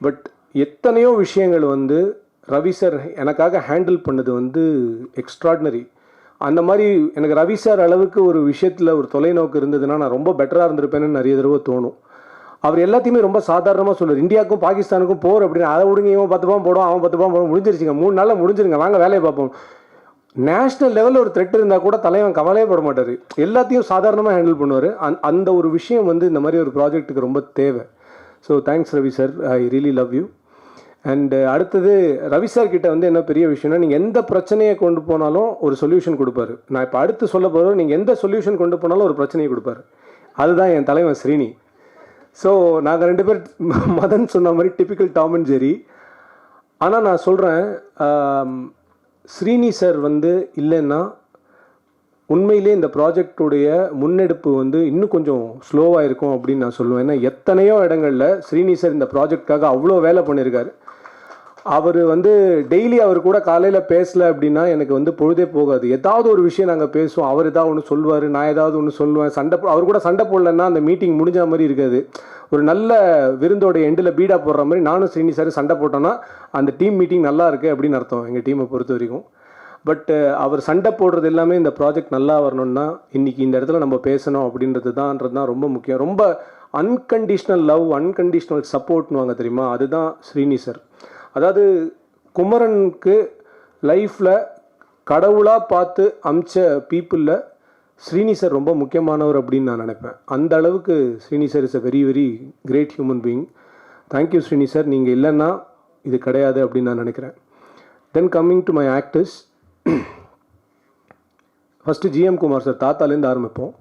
பட் எத்தனையோ விஷயங்கள் வந்து ரவி சார் எனக்காக ஹேண்டில் பண்ணது வந்து எக்ஸ்ட்ராடினரி. அந்த மாதிரி எனக்கு ரவி சார் அளவுக்கு ஒரு விஷயத்தில் ஒரு தொலைநோக்கு இருந்ததுன்னா நான் ரொம்ப பெட்டராக இருந்திருப்பேன்னு நிறைய தடவை தோணும். அவர் எல்லாத்தையுமே ரொம்ப சாதாரணமாக சொல்லுவார். இந்தியாவுக்கும் பாகிஸ்தானுக்கும் போர் அப்படின்னு, அதை விடுங்க, இவன் 10 பாம் போடும், அவன் 10 பாம் போடும், முடிஞ்சிருச்சுங்க, 3 நாளில் முடிஞ்சிருங்க, வாங்க வேலையை பார்ப்போம். நேஷ்னல் லெவலில் ஒரு த்ரெட் இருந்தால் கூட தலைவன் கவலையே பட மாட்டார். எல்லாத்தையும் சாதாரணமாக ஹேண்டில் பண்ணுவார். அந்த ஒரு விஷயம் வந்து இந்த மாதிரி ஒரு ப்ராஜெக்ட்டுக்கு ரொம்ப தேவை. So thanks Ravi sir, I really love you. And அடுத்தது ரவி சார் கிட்ட வந்து என்ன பெரிய விஷயம்னா, நீங்கள் எந்த பிரச்சனையை கொண்டு போனாலும் ஒரு சொல்யூஷன் கொடுப்பாரு. நான் இப்போ அடுத்து சொல்ல போகிறோம், நீங்கள் எந்த சொல்யூஷன் கொண்டு போனாலும் ஒரு பிரச்சனையை கொடுப்பாரு. அதுதான் என் தலைவன் ஸ்ரீனி. ஸோ நாங்கள் 2 பேர் மதன் சொன்ன மாதிரி டிப்பிக்கல் டாம் அண்ட் ஜெரி. ஆனால் நான் சொல்கிறேன், ஸ்ரீனி சார் வந்து இல்லைன்னா உண்மையிலே இந்த ப்ராஜெக்டுடைய முன்னெடுப்பு வந்து இன்னும் கொஞ்சம் ஸ்லோவாக இருக்கும் அப்படின்னு நான் சொல்லுவேன். ஏன்னா எத்தனையோ இடங்களில் ஸ்ரீனி சார் இந்த ப்ராஜெக்டுக்காக அவ்வளோ வேலை பண்ணியிருக்காரு. அவர் வந்து டெய்லி அவர் கூட காலையில் பேசலை அப்படின்னா எனக்கு வந்து பொழுதே போகாது. ஏதாவது ஒரு விஷயம் நாங்கள் பேசுவோம், அவர் ஏதாவது ஒன்று சொல்லுவார், நான் ஏதாவது ஒன்று சொல்லுவேன். அவர் கூட சண்டை போடலன்னா அந்த மீட்டிங் முடிஞ்ச மாதிரி இருக்காது. ஒரு நல்ல விருந்தோட எண்டில் பீடா போடுற மாதிரி நானும் ஸ்ரீனி சார் சண்டை போட்டோன்னா அந்த டீம் மீட்டிங் நல்லா இருக்குது அப்படின்னு அர்த்தம், எங்கள் டீமை பொறுத்த வரைக்கும். பட் அவர் சண்டை போடுறது எல்லாமே இந்த ப்ராஜெக்ட் நல்லா வரணும்னா இன்றைக்கி இந்த இடத்துல நம்ம பேசணும் அப்படின்றது தான் ரொம்ப முக்கியம். ரொம்ப அன்கண்டிஷ்னல் லவ், அன்கண்டிஷ்னல் சப்போர்ட்னுவாங்க தெரியுமா, அதுதான் ஸ்ரீனி சார். அதாவது குமரனுக்கு லைஃப்பில் கடவுளாக பார்த்து அமிச்ச பீப்புளில் ஸ்ரீனி சார் ரொம்ப முக்கியமானவர் அப்படின்னு நான் நினைப்பேன். அந்த அளவுக்கு Srini sir is a very very great human being. Thank you Srini sir, நீங்கள் இல்லைன்னா இது கிடையாது அப்படின்னு நான் நினைக்கிறேன். Then coming to my actors, first GM Kumar sir, தாத்தாலேருந்து ஆரம்பிப்போம்.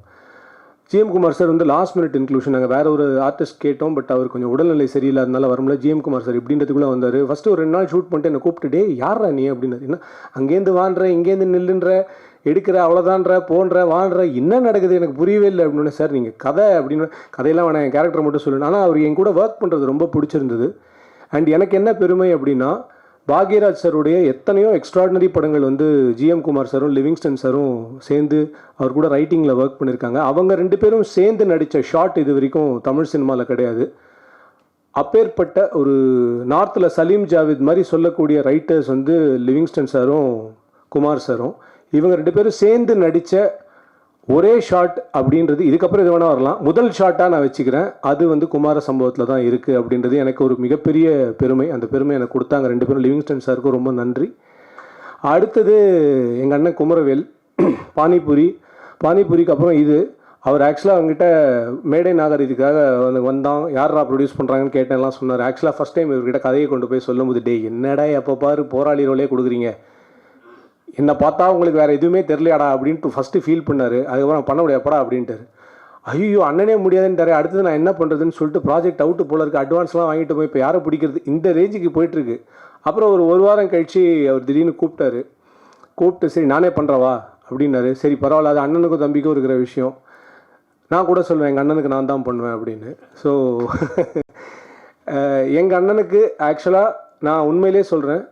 ஜிஎம் குமார் சார் வந்து லாஸ்ட் மினிட் இன்க்ளூஷன். நாங்கள் வேறு ஒரு ஆர்டிஸ்ட் கேட்டோம், பட் அவர் கொஞ்சம் உடல்நிலை சரியில்லாதனால வரமுடியல. ஜிஎம் குமார் சார் இப்படின்றதுக்குள்ளே வந்தார். ஃபஸ்ட்டு ஒரு 2 நாள் ஷூட் பண்ணிட்டு என்னை கூப்பிட்டுட்டே, யாரா நீ அப்படின்னாரு. என்ன அங்கேருந்து வான்ற, இங்கேருந்து நில்லுன்ற, எடுக்கிற, அவ்வளோதான்ற, போன்ற, வாழ்ற, என்ன நடக்குது எனக்கு புரியவே இல்லை அப்படின்னு. சார் நீங்கள் கதை அப்படின்னு, கதையெல்லாம் வேணாம், என் கேரக்டர் மட்டும் சொல்லணும். ஆனால் அவர் என் கூட ஒர்க் பண்ணுறது ரொம்ப பிடிச்சிருந்தது. அண்ட் எனக்கு என்ன பெருமை அப்படின்னா, பாக்யராஜ் சாருடைய எத்தனையோ எக்ஸ்ட்ராடினரி படங்கள் வந்து ஜிஎம் குமார் சாரும் லிவிங்ஸ்டன் சாரும் சேர்ந்து அவர் கூட ரைட்டிங்கில் ஒர்க் பண்ணியிருக்காங்க. அவங்க 2 பேரும் சேர்ந்து நடித்த ஷாட் இது வரைக்கும் தமிழ் சினிமாவில் கிடையாது. அப்பேற்பட்ட ஒரு நார்த்தில் சலீம் ஜாவித் மாதிரி சொல்லக்கூடிய ரைட்டர்ஸ் வந்து லிவிங்ஸ்டன் சாரும் குமார் சாரும். இவங்க 2 பேரும் சேர்ந்து நடித்த ஒரே ஷாட் அப்படின்றது, இதுக்கப்புறம் இது வேணால் வரலாம், முதல் ஷாட்டாக நான் வச்சுக்கிறேன். அது வந்து குமார சம்பவத்தில் தான் இருக்குது அப்படின்றது எனக்கு ஒரு மிகப்பெரிய பெருமை. அந்த பெருமை எனக்கு கொடுத்தாங்க 2 பேரும். லிவிங்ஸ்டன் சாருக்கும் ரொம்ப நன்றி. அடுத்தது எங்கள் அண்ணன் குமரவேல், பானிபூரிக்கு அப்புறம் இது. அவர் ஆக்சுவலாக அவங்ககிட்ட மேடை நாகரிகத்துக்காக வந்தான், யாரா ப்ரொடியூஸ் பண்ணுறாங்கன்னு கேட்டேன்லாம் சொன்னார். ஆக்சுவலாக ஃபஸ்ட் டைம் இவர்கிட்ட கதையை கொண்டு போய் சொல்லும் போது, டே என்னடா எப்போ பாரு போராளி ரோலே கொடுக்குறீங்க, என்னை பார்த்தா உங்களுக்கு வேறு எதுவுமே தெரியலையாடா அப்படின்ட்டு ஃபஸ்ட்டு ஃபீல் பண்ணார். அதுக்கப்புறம் பண்ண முடியாப்படா அப்படின்ட்டார். ஐயோ அண்ணனே முடியாதுன்ட்டாரு. அடுத்தது நான் என்ன பண்ணுறதுன்னு சொல்லிட்டு ப்ராஜெக்ட் அவுட்டு போல இருக்குது, அட்வான்ஸ்லாம் வாங்கிட்டு போய் இப்போ யாரை பிடிக்கிறது, இந்த ரேஞ்சுக்கு போயிட்டுருக்கு. அப்புறம் ஒரு வாரம் கழித்து அவர் திடீர்னு கூப்பிட்டாரு. கூப்பிட்டு சரி நானே பண்ணுறவா அப்படின்னாரு. சரி பரவாயில்ல, அது அண்ணனுக்கும் தம்பிக்கும் இருக்கிற விஷயம். நான் கூட சொல்லுவேன் எங்கள் அண்ணனுக்கு நான் தான் பண்ணுவேன் அப்படின்னு. ஸோ எங்கள் அண்ணனுக்கு ஆக்சுவலாக நான் உண்மையிலே சொல்கிறேன்,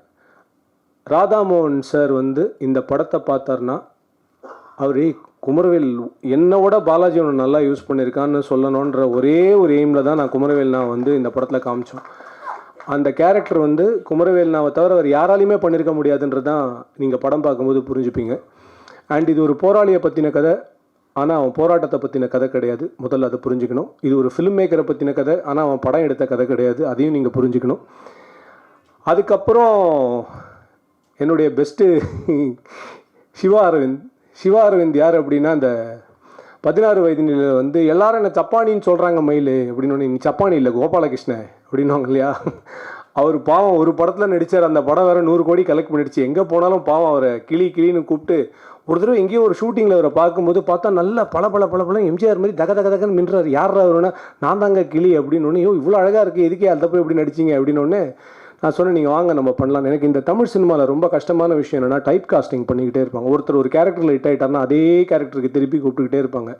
ராதாமோகன் சார் வந்து இந்த படத்தை பார்த்தார்னா அவர் குமரவேல் என்னோட பாலாஜி அவனை நல்லா யூஸ் பண்ணியிருக்கான்னு சொல்லணுன்ற ஒரே ஒரு எய்மில் தான் நான் குமரவேல் நான் வந்து இந்த படத்தில் காமிச்சோம். அந்த கேரக்டர் வந்து குமரவேல் நாவை தவிர அவர் யாராலையுமே பண்ணியிருக்க முடியாதுன்றது தான் நீங்கள் படம் பார்க்கும்போது புரிஞ்சுப்பீங்க. அண்ட் இது ஒரு போராளியை பற்றின கதை, ஆனால் அவன் போராட்டத்தை பற்றின கதை கிடையாது. முதல்ல அதை புரிஞ்சுக்கணும். இது ஒரு ஃபிலிம் மேக்கரை பற்றின கதை, ஆனால் அவன் படம் எடுத்த கதை கிடையாது. அதையும் நீங்கள் புரிஞ்சுக்கணும். அதுக்கப்புறம் என்னுடைய பெஸ்ட்டு சிவா அரவிந்த் யார் அப்படின்னா, அந்த 16 வயது நிலையில் வந்து எல்லாரும் என்ன சப்பானின்னு சொல்கிறாங்க மயில் அப்படின்னு. நீ சப்பானி இல்லை கோபாலகிருஷ்ணன் அப்படின்வாங்க இல்லையா. அவர் பாவம் ஒரு படத்தில் நடித்தார். அந்த படம் வேறு 100 கோடி கலெக்ட் பண்ணிடுச்சு. எங்கே போனாலும் பாவம் அவரை கிளின்னு கூப்பிட்டு ஒரு தடவை எங்கேயோ ஒரு ஷூட்டிங்கில் அவரை பார்க்கும்போது பார்த்தா நல்லா பல எம்ஜிஆர் மாதிரி தகன்னு மின்றார். யார் அவருன்னா நான் தாங்க கிளி அப்படின்னு ஒன்று. இவ்வளோ அழகாக இருக்குது, எதுக்கே அந்த போய் எப்படி நடிச்சிங்க அப்படின்னு நான் சொன்னேன் நீங்கள் வாங்க நம்ம பண்ணலாம். எனக்கு இந்த தமிழ் சினிமாவில் ரொம்ப கஷ்டமான விஷயம் என்னென்னா டைப் காஸ்டிங் பண்ணிக்கிட்டே இருப்பாங்க. ஒருத்தர் ஒரு கேரக்டரில் ஹிட் ஆகிட்டார்னா அதே கேரக்டருக்கு திருப்பி கூப்பிட்டுக்கிட்டே இருப்பாங்க.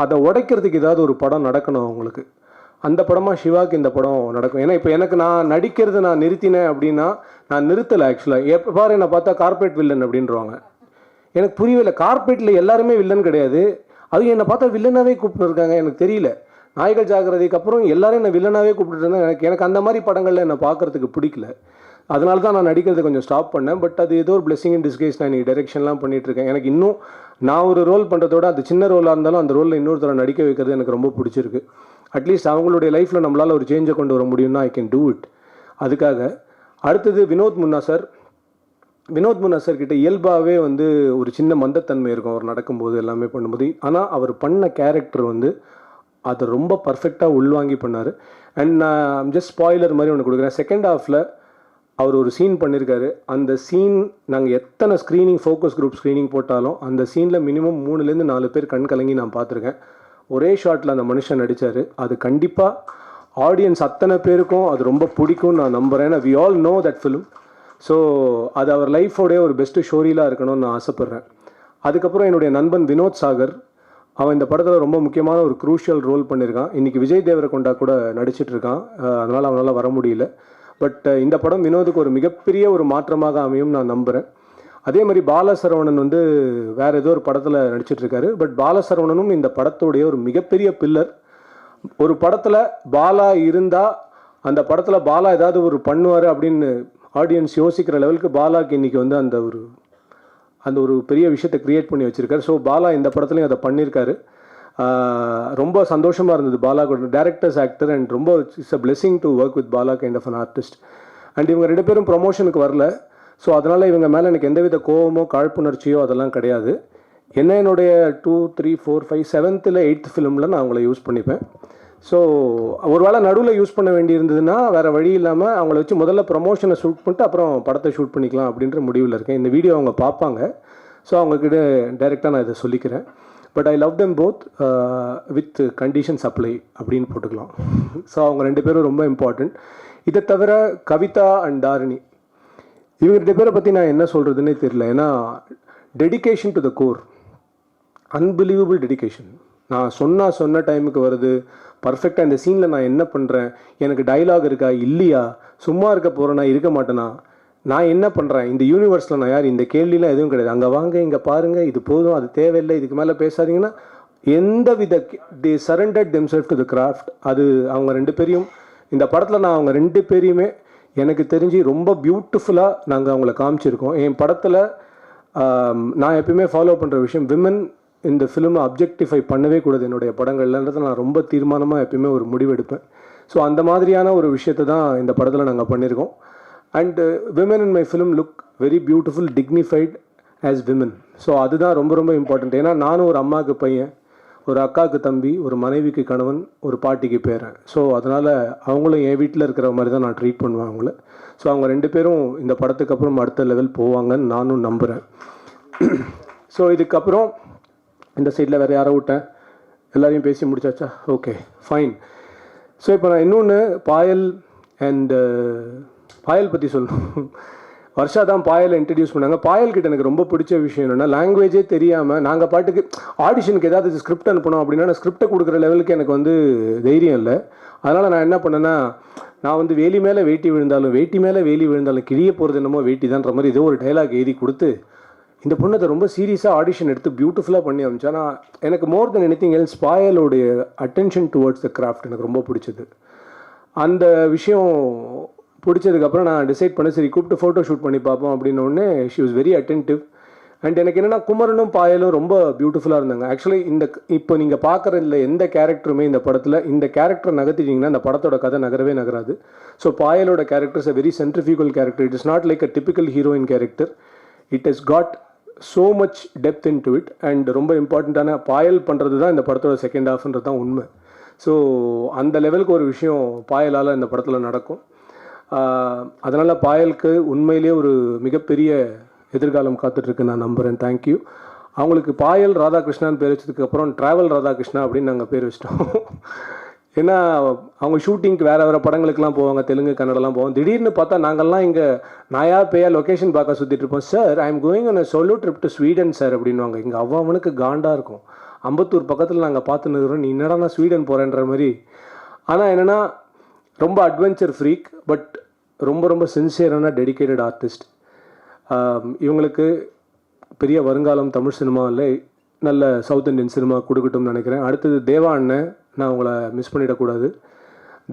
அதை உடைக்கிறதுக்கு ஏதாவது ஒரு படம் நடக்கணும் அவங்களுக்கு. அந்த படமாக சிவாக்கு இந்த படம் நடக்கும். ஏன்னா இப்போ எனக்கு நான் நடிக்கிறது நான் நிறுத்தினேன் அப்படின்னா, நான் நிறுத்தலை ஆக்சுவலாக. எப்போ பாரு என்னை பார்த்தா கார்பரேட் வில்லன் அப்படின்றவாங்க. எனக்கு புரியவில்லை, கார்பரேட்டில் எல்லாருமே வில்லன் கிடையாது. அது என்னை பார்த்தா வில்லனாகவே கூப்பிட்டு இருக்காங்க. எனக்கு தெரியல. நாய்கள் ஜாகிரதைக்கு அப்புறம் எல்லாரும் என்னை வில்லனாகவே கூப்பிட்டு இருந்தேன். எனக்கு அந்த மாதிரி படங்களில் என்னை பார்க்குறதுக்கு பிடிக்கல. அதனால தான் நான் நடிக்கிறது கொஞ்சம் ஸ்டாப் பண்ணேன். பட் அது ஏதோ ஒரு பிளெஸிங் இன் டிஸ்கைஸ். நான் இன்றைக்கி டைரெக்ஷன்லாம் பண்ணிகிட்ருக்கேன். எனக்கு இன்னும் நான் ஒரு ரோல் பண்ணுறதோட அது சின்ன ரோலாக இருந்தாலும் அந்த ரோலில் இன்னொருத்தரை நடிக்க வைக்கிறது எனக்கு ரொம்ப பிடிச்சிருக்கு. அட்லீஸ்ட் அவங்களுடைய லைஃப்பில் நம்மளால் ஒரு சேஞ்சை கொண்டு வர முடியும்னா ஐ கேன் டூ இட். அதுக்காக அடுத்தது வினோத் முன்னா சார் கிட்ட இயல்பாகவே வந்து ஒரு சின்ன மந்தத்தன்மை இருக்கும் அவர் நடக்கும்போது எல்லாமே பண்ணும்போது. ஆனால் அவர் பண்ண கேரக்டர் வந்து அதை ரொம்ப பர்ஃபெக்டாக உள்வாங்கி பண்ணார். அண்ட் நான் ஜஸ்ட் ஸ்பாய்லர் மாதிரி ஒன்று கொடுக்குறேன். செகண்ட் ஹாஃபில் அவர் ஒரு சீன் பண்ணியிருக்காரு. அந்த சீன் நாங்கள் எத்தனை ஃபோக்கஸ் குரூப் ஸ்க்ரீனிங் போட்டாலும் அந்த சீனில் மினிமம் 3லேருந்து 4 பேர் கண் கலங்கி நான் பார்த்துருக்கேன். ஒரே ஷாட்டில் அந்த மனுஷன் நடித்தார். அது கண்டிப்பாக ஆடியன்ஸ் அத்தனை பேருக்கும் அது ரொம்ப பிடிக்கும்னு நான் நம்புகிறேன். ஏன்னா we all know that film. So அது அவர் லைஃபோடைய ஒரு பெஸ்ட்டு ஷோரீலாக இருக்கணும்னு நான் ஆசைப்பட்றேன். அதுக்கப்புறம் என்னுடைய நண்பன் வினோத் சாகர், அவன் இந்த படத்தில் ரொம்ப முக்கியமான ஒரு க்ரூஷியல் ரோல் பண்ணியிருக்கான். இன்றைக்கி விஜய் தேவரகொண்டா கூட நடிச்சிட்ருக்கான். அதனால் அவனால் வர முடியல. பட் இந்த படம் வினோதுக்கு ஒரு மிகப்பெரிய ஒரு மாற்றமாக அமையும் நான் நம்புகிறேன். அதே மாதிரி பாலசரவணன் வந்து வேறு ஏதோ ஒரு படத்தில் நடிச்சிட்ருக்காரு. பட் பாலசரவணனும் இந்த படத்துடைய ஒரு மிகப்பெரிய பில்லர். ஒரு படத்தில் பாலா இருந்தால் அந்த படத்தில் பாலா ஏதாவது ஒரு பண்ணுவார் அப்படின்னு ஆடியன்ஸ் யோசிக்கிற லெவலுக்கு பாலாக்கு இன்றைக்கி வந்து அந்த ஒரு பெரிய விஷயத்தை க்ரியேட் பண்ணி வச்சுருக்காரு. ஸோ பாலா இந்த படத்துலையும் அதை பண்ணியிருக்காரு. ரொம்ப சந்தோஷமாக இருந்தது பாலா கூட டேரக்டர்ஸ் ஆக்டர். அண்ட் ரொம்ப it's a blessing to work with Bala kind of an artist. And இவங்க 2 பேரும் ப்ரொமோஷனுக்கு வரல. ஸோ அதனால் இவங்க மேலே எனக்கு எந்தவித கோவமோ காழ்ப்புணர்ச்சியோ அதெல்லாம் கிடையாது. என்னுடைய 2, 3, 4, 5, 7th 8th ஃபிலிமில் நான் அவங்கள யூஸ் பண்ணிப்பேன். ஸோ ஒரு வேளை நடுவில் யூஸ் பண்ண வேண்டியிருந்ததுன்னா வேறு வழி இல்லாமல் அவங்கள வச்சு முதல்ல ப்ரமோஷனை ஷூட் பண்ணிட்டு அப்புறம் படத்தை ஷூட் பண்ணிக்கலாம் அப்படின்ற முடிவில் இருக்கேன். இந்த வீடியோ அவங்க பார்ப்பாங்க. ஸோ அவங்கக்கிட்ட டைரெக்டாக நான் இதை சொல்லிக்கிறேன். But I love them both with conditions apply அப்படின்னு போட்டுக்கலாம். ஸோ அவங்க 2 பேரும் ரொம்ப இம்பார்ட்டண்ட். இதை தவிர கவிதா அண்ட் தாரிணி, இவங்க 2 பேரை பற்றி நான் என்ன சொல்கிறதுன்னே தெரியல. ஏன்னா dedication to the core, unbelievable dedication. நான் சொன்ன டைமுக்கு வருது பர்ஃபெக்டாக. இந்த சீனில் நான் என்ன பண்ணுறேன், எனக்கு டைலாக் இருக்கா இல்லையா, சும்மா இருக்க போகிறேன்னா இருக்க மாட்டேனா, நான் என்ன பண்ணுறேன், இந்த யூனிவர்ஸில் நான் யார், இந்த கேள்விலாம் எதுவும் கிடையாது. அங்கே வாங்க, இங்கே பாருங்கள், இது போதும், அது தேவையில்லை, இதுக்கு மேலே பேசாதீங்கன்னா எந்த வித they surrendered themselves to the craft. அது அவங்க 2 பேரையும் இந்த படத்தில் நான் அவங்க 2 பேரையுமே எனக்கு தெரிஞ்சு ரொம்ப பியூட்டிஃபுல்லாக நாங்கள் அவங்கள காமிச்சிருக்கோம். என் படத்தில் நான் எப்பயுமே ஃபாலோ பண்ணுற விஷயம், விமன் இந்த ஃபிலிமை அப்ஜெக்டிஃபை பண்ணவே கூடாது என்னுடைய படங்கள்ன்றதை நான் ரொம்ப தீர்மானமாக எப்பயுமே ஒரு முடிவெடுப்பேன். ஸோ அந்த மாதிரியான ஒரு விஷயத்தை தான் இந்த படத்தில் நாங்கள் பண்ணியிருக்கோம். And women in my film look very beautiful, dignified as women. So அதுதான் ரொம்ப ரொம்ப இம்பார்ட்டண்ட். ஏன்னா நானும் ஒரு அம்மாவுக்கு பையன், ஒரு அக்காவுக்கு தம்பி, ஒரு மனைவிக்கு கணவன், ஒரு பாட்டிக்கு பேரன். ஸோ அதனால் அவங்களும் என் வீட்டில் இருக்கிற மாதிரி தான் நான் ட்ரீட் பண்ணுவேன் அவங்கள. ஸோ அவங்க 2 பேரும் இந்த படத்துக்கு அப்புறம் அடுத்த லெவல் போவாங்கன்னு நானும் நம்புகிறேன். ஸோ இதுக்கப்புறம் இந்த சைடில் வேறு யாரை விட்டேன், எல்லாரையும் பேசி முடிச்சாச்சா? Okay, fine. ஸோ இப்போ நான் இன்னொன்று பாயல் பற்றி சொல்லணும். வர்ஷா தான் பாயலை இன்ட்ரடியூஸ் பண்ணாங்க. பாயல் கிட்ட எனக்கு ரொம்ப பிடிச்ச விஷயம் என்னென்னா, லாங்குவேஜே தெரியாமல் நாங்கள் பாட்டுக்கு ஆடிஷனுக்கு ஏதாவது ஸ்கிரிப்ட் அனுப்பணும் அப்படின்னா நான் ஸ்கிரிப்டை கொடுக்குற லெவலுக்கு எனக்கு வந்து தைரியம் இல்லை. அதனால் நான் என்ன பண்ணேன்னா, நான் வந்து வேலி மேலே வேட்டி விழுந்தாலும் வேட்டி மேலே வேலி விழுந்தாலும் கிழிய போகிறது என்னமோ வேட்டி தான்ற மாதிரி ஏதோ ஒரு டைலாக் எழுதி கொடுத்து இந்த பொண்ணை அதை ரொம்ப சீரியஸாக ஆடிஷன் எடுத்து பியூட்டிஃபுல்லாக பண்ணி அமைச்சா. நான் எனக்கு மோர் தென் எனிதிங் எல்ஸ் பாயலோடைய அட்டென்ஷன் டுவர்ட்ஸ் த கிராஃப்ட் எனக்கு ரொம்ப பிடிச்சது. அந்த விஷயம் பிடிச்சதுக்கப்புறம் நான் டிசைட் பண்ண, சரி கூப்பிட்டு ஃபோட்டோ ஷூட் பண்ணி பார்ப்போம் அப்படின்னோடனே she was very attentive. And எனக்கு என்னென்னா, குமரனும் பாயலும் ரொம்ப பியூட்டிஃபுல்லாக இருந்தாங்க. ஆக்சுவலி இப்போ நீங்கள் பார்க்குறதுல எந்த கேரக்டருமே இந்த படத்தில் இந்த கேரக்டர் நகர்த்திட்டிங்கன்னா அந்த படத்தோட கதை நகரவே நகராது. ஸோ பாயலோட character is a very centrifugal character. It is not like a typical heroine character. It has got so much depth into it. And ரொம்ப இம்பார்ட்டண்ட்டான பாயல் பண்ணுறது தான் இந்த படத்தோட செகண்ட் ஹாஃப்ன்றது தான் உண்மை. ஸோ அந்த லெவலுக்கு ஒரு விஷயம் பாயலால் இந்த படத்தில் நடக்கும். அதனால் பாயலுக்கு உண்மையிலே ஒரு மிகப்பெரிய எதிர்காலம் காத்துட்ருக்கு நான் நம்புகிறேன். தேங்க்யூ. அவங்களுக்கு பாயல் ராதாகிருஷ்ணான்னு பேர் வச்சதுக்கப்புறம் ட்ராவல் ராதாகிருஷ்ணா அப்படின்னு நாங்கள் பேர் வச்சிட்டோம். ஏன்னா அவங்க ஷூட்டிங்க்கு வேறு படங்களுக்கெலாம் போவாங்க, தெலுங்கு கன்னடலாம் போவோம். திடீர்னு பார்த்தா நாங்கள்லாம் இங்கே நாயா பேயா லொக்கேஷன் பார்க்க சுற்றிட்டு இருப்போம். Sir, I am going on a solo trip to Sweden sir அப்படின்வாங்க. இங்கே அவனுக்கு காண்டாக இருக்கும். அம்பத்தூர் பக்கத்தில் நாங்கள் பார்த்துன்னு இருக்கிறோம், நீ என்னடா நான் ஸ்வீடன் போகிறேன்ற மாதிரி. ஆனால் என்னென்னா, ரொம்ப அட்வென்ச்சர் ஃப்ரீக், பட் ரொம்ப ரொம்ப சின்சியரான டெடிக்கேட்டட் ஆர்டிஸ்ட். இவங்களுக்கு பெரிய வருங்காலம் தமிழ் சினிமாவில் நல்ல சவுத் இண்டியன் சினிமா கொடுக்கட்டும்னு நினைக்கிறேன். அடுத்தது தேவா அண்ணன், நான் உங்களை மிஸ் பண்ணிடக்கூடாது.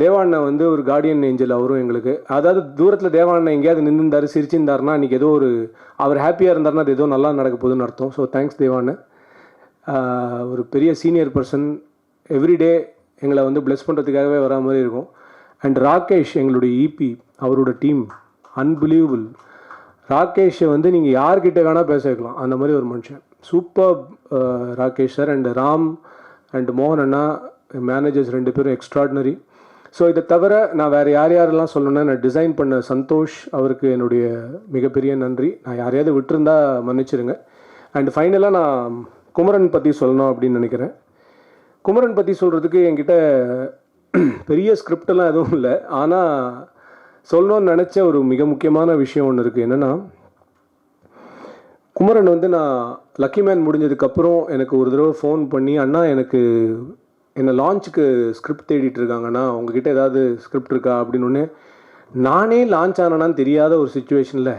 தேவா அண்ணன் வந்து ஒரு கார்டியன் ஏஞ்சல் அவரும் எங்களுக்கு. அதாவது தூரத்தில் தேவா அண்ணன் எங்கேயாவது நின்றுந்தார் சிரிச்சிருந்தாருன்னா அன்றைக்கி ஏதோ அவர் ஹாப்பியாக இருந்தாருன்னா அது ஏதோ நல்லா நடக்க போகுதுன்னு அர்த்தம். ஸோ தேங்க்ஸ் தேவா அண்ணன். ஒரு பெரிய சீனியர் பர்சன், எவ்ரிடே எங்களை வந்து ப்ளெஸ் பண்ணுறதுக்காகவே வரா மாதிரி இருக்கும். அண்ட் ராகேஷ், எங்களுடைய இபி, அவரோட டீம் அன்பிலீவபிள். ராகேஷை வந்து நீங்கள் யார்கிட்ட வேணால் பேச வைக்கலாம், அந்த மாதிரி ஒரு மனுஷன். Super Rakesh sir. And Ram and மோகன் அண்ணா, மேனேஜர்ஸ் 2 பேரும் எக்ஸ்ட்ராடினரி. ஸோ இதை தவிர நான் வேறு யாரெல்லாம் சொல்லணுன்னா, நான் டிசைன் பண்ண சந்தோஷ், அவருக்கு என்னுடைய மிகப்பெரிய நன்றி. நான் யாரையாவது விட்டுருந்தா மன்னிச்சிருங்க. அண்ட் ஃபைனலாக நான் குமரன் பற்றி சொல்லணும் அப்படின்னு நினைக்கிறேன். குமரன் பற்றி சொல்கிறதுக்கு என்கிட்ட பெரிய ஸ்கிரிப்டெல்லாம் எதுவும் இல்லை. ஆனால் சொல்லணும்னு நினச்ச ஒரு மிக முக்கியமான விஷயம் ஒன்று இருக்குது. என்னென்னா, குமரன் வந்து நான் லக்கி மேன் முடிஞ்சதுக்கப்புறம் எனக்கு ஒரு தடவை ஃபோன் பண்ணி, அண்ணா எனக்கு என்னை லான்ச்சுக்கு ஸ்கிரிப்ட் தேடிட்டு இருக்காங்கண்ணா, உங்ககிட்ட ஏதாவது ஸ்கிரிப்ட் இருக்கா அப்படின்னு. நானே லான்ச் ஆனான்னு தெரியாத ஒரு சுச்சுவேஷனில்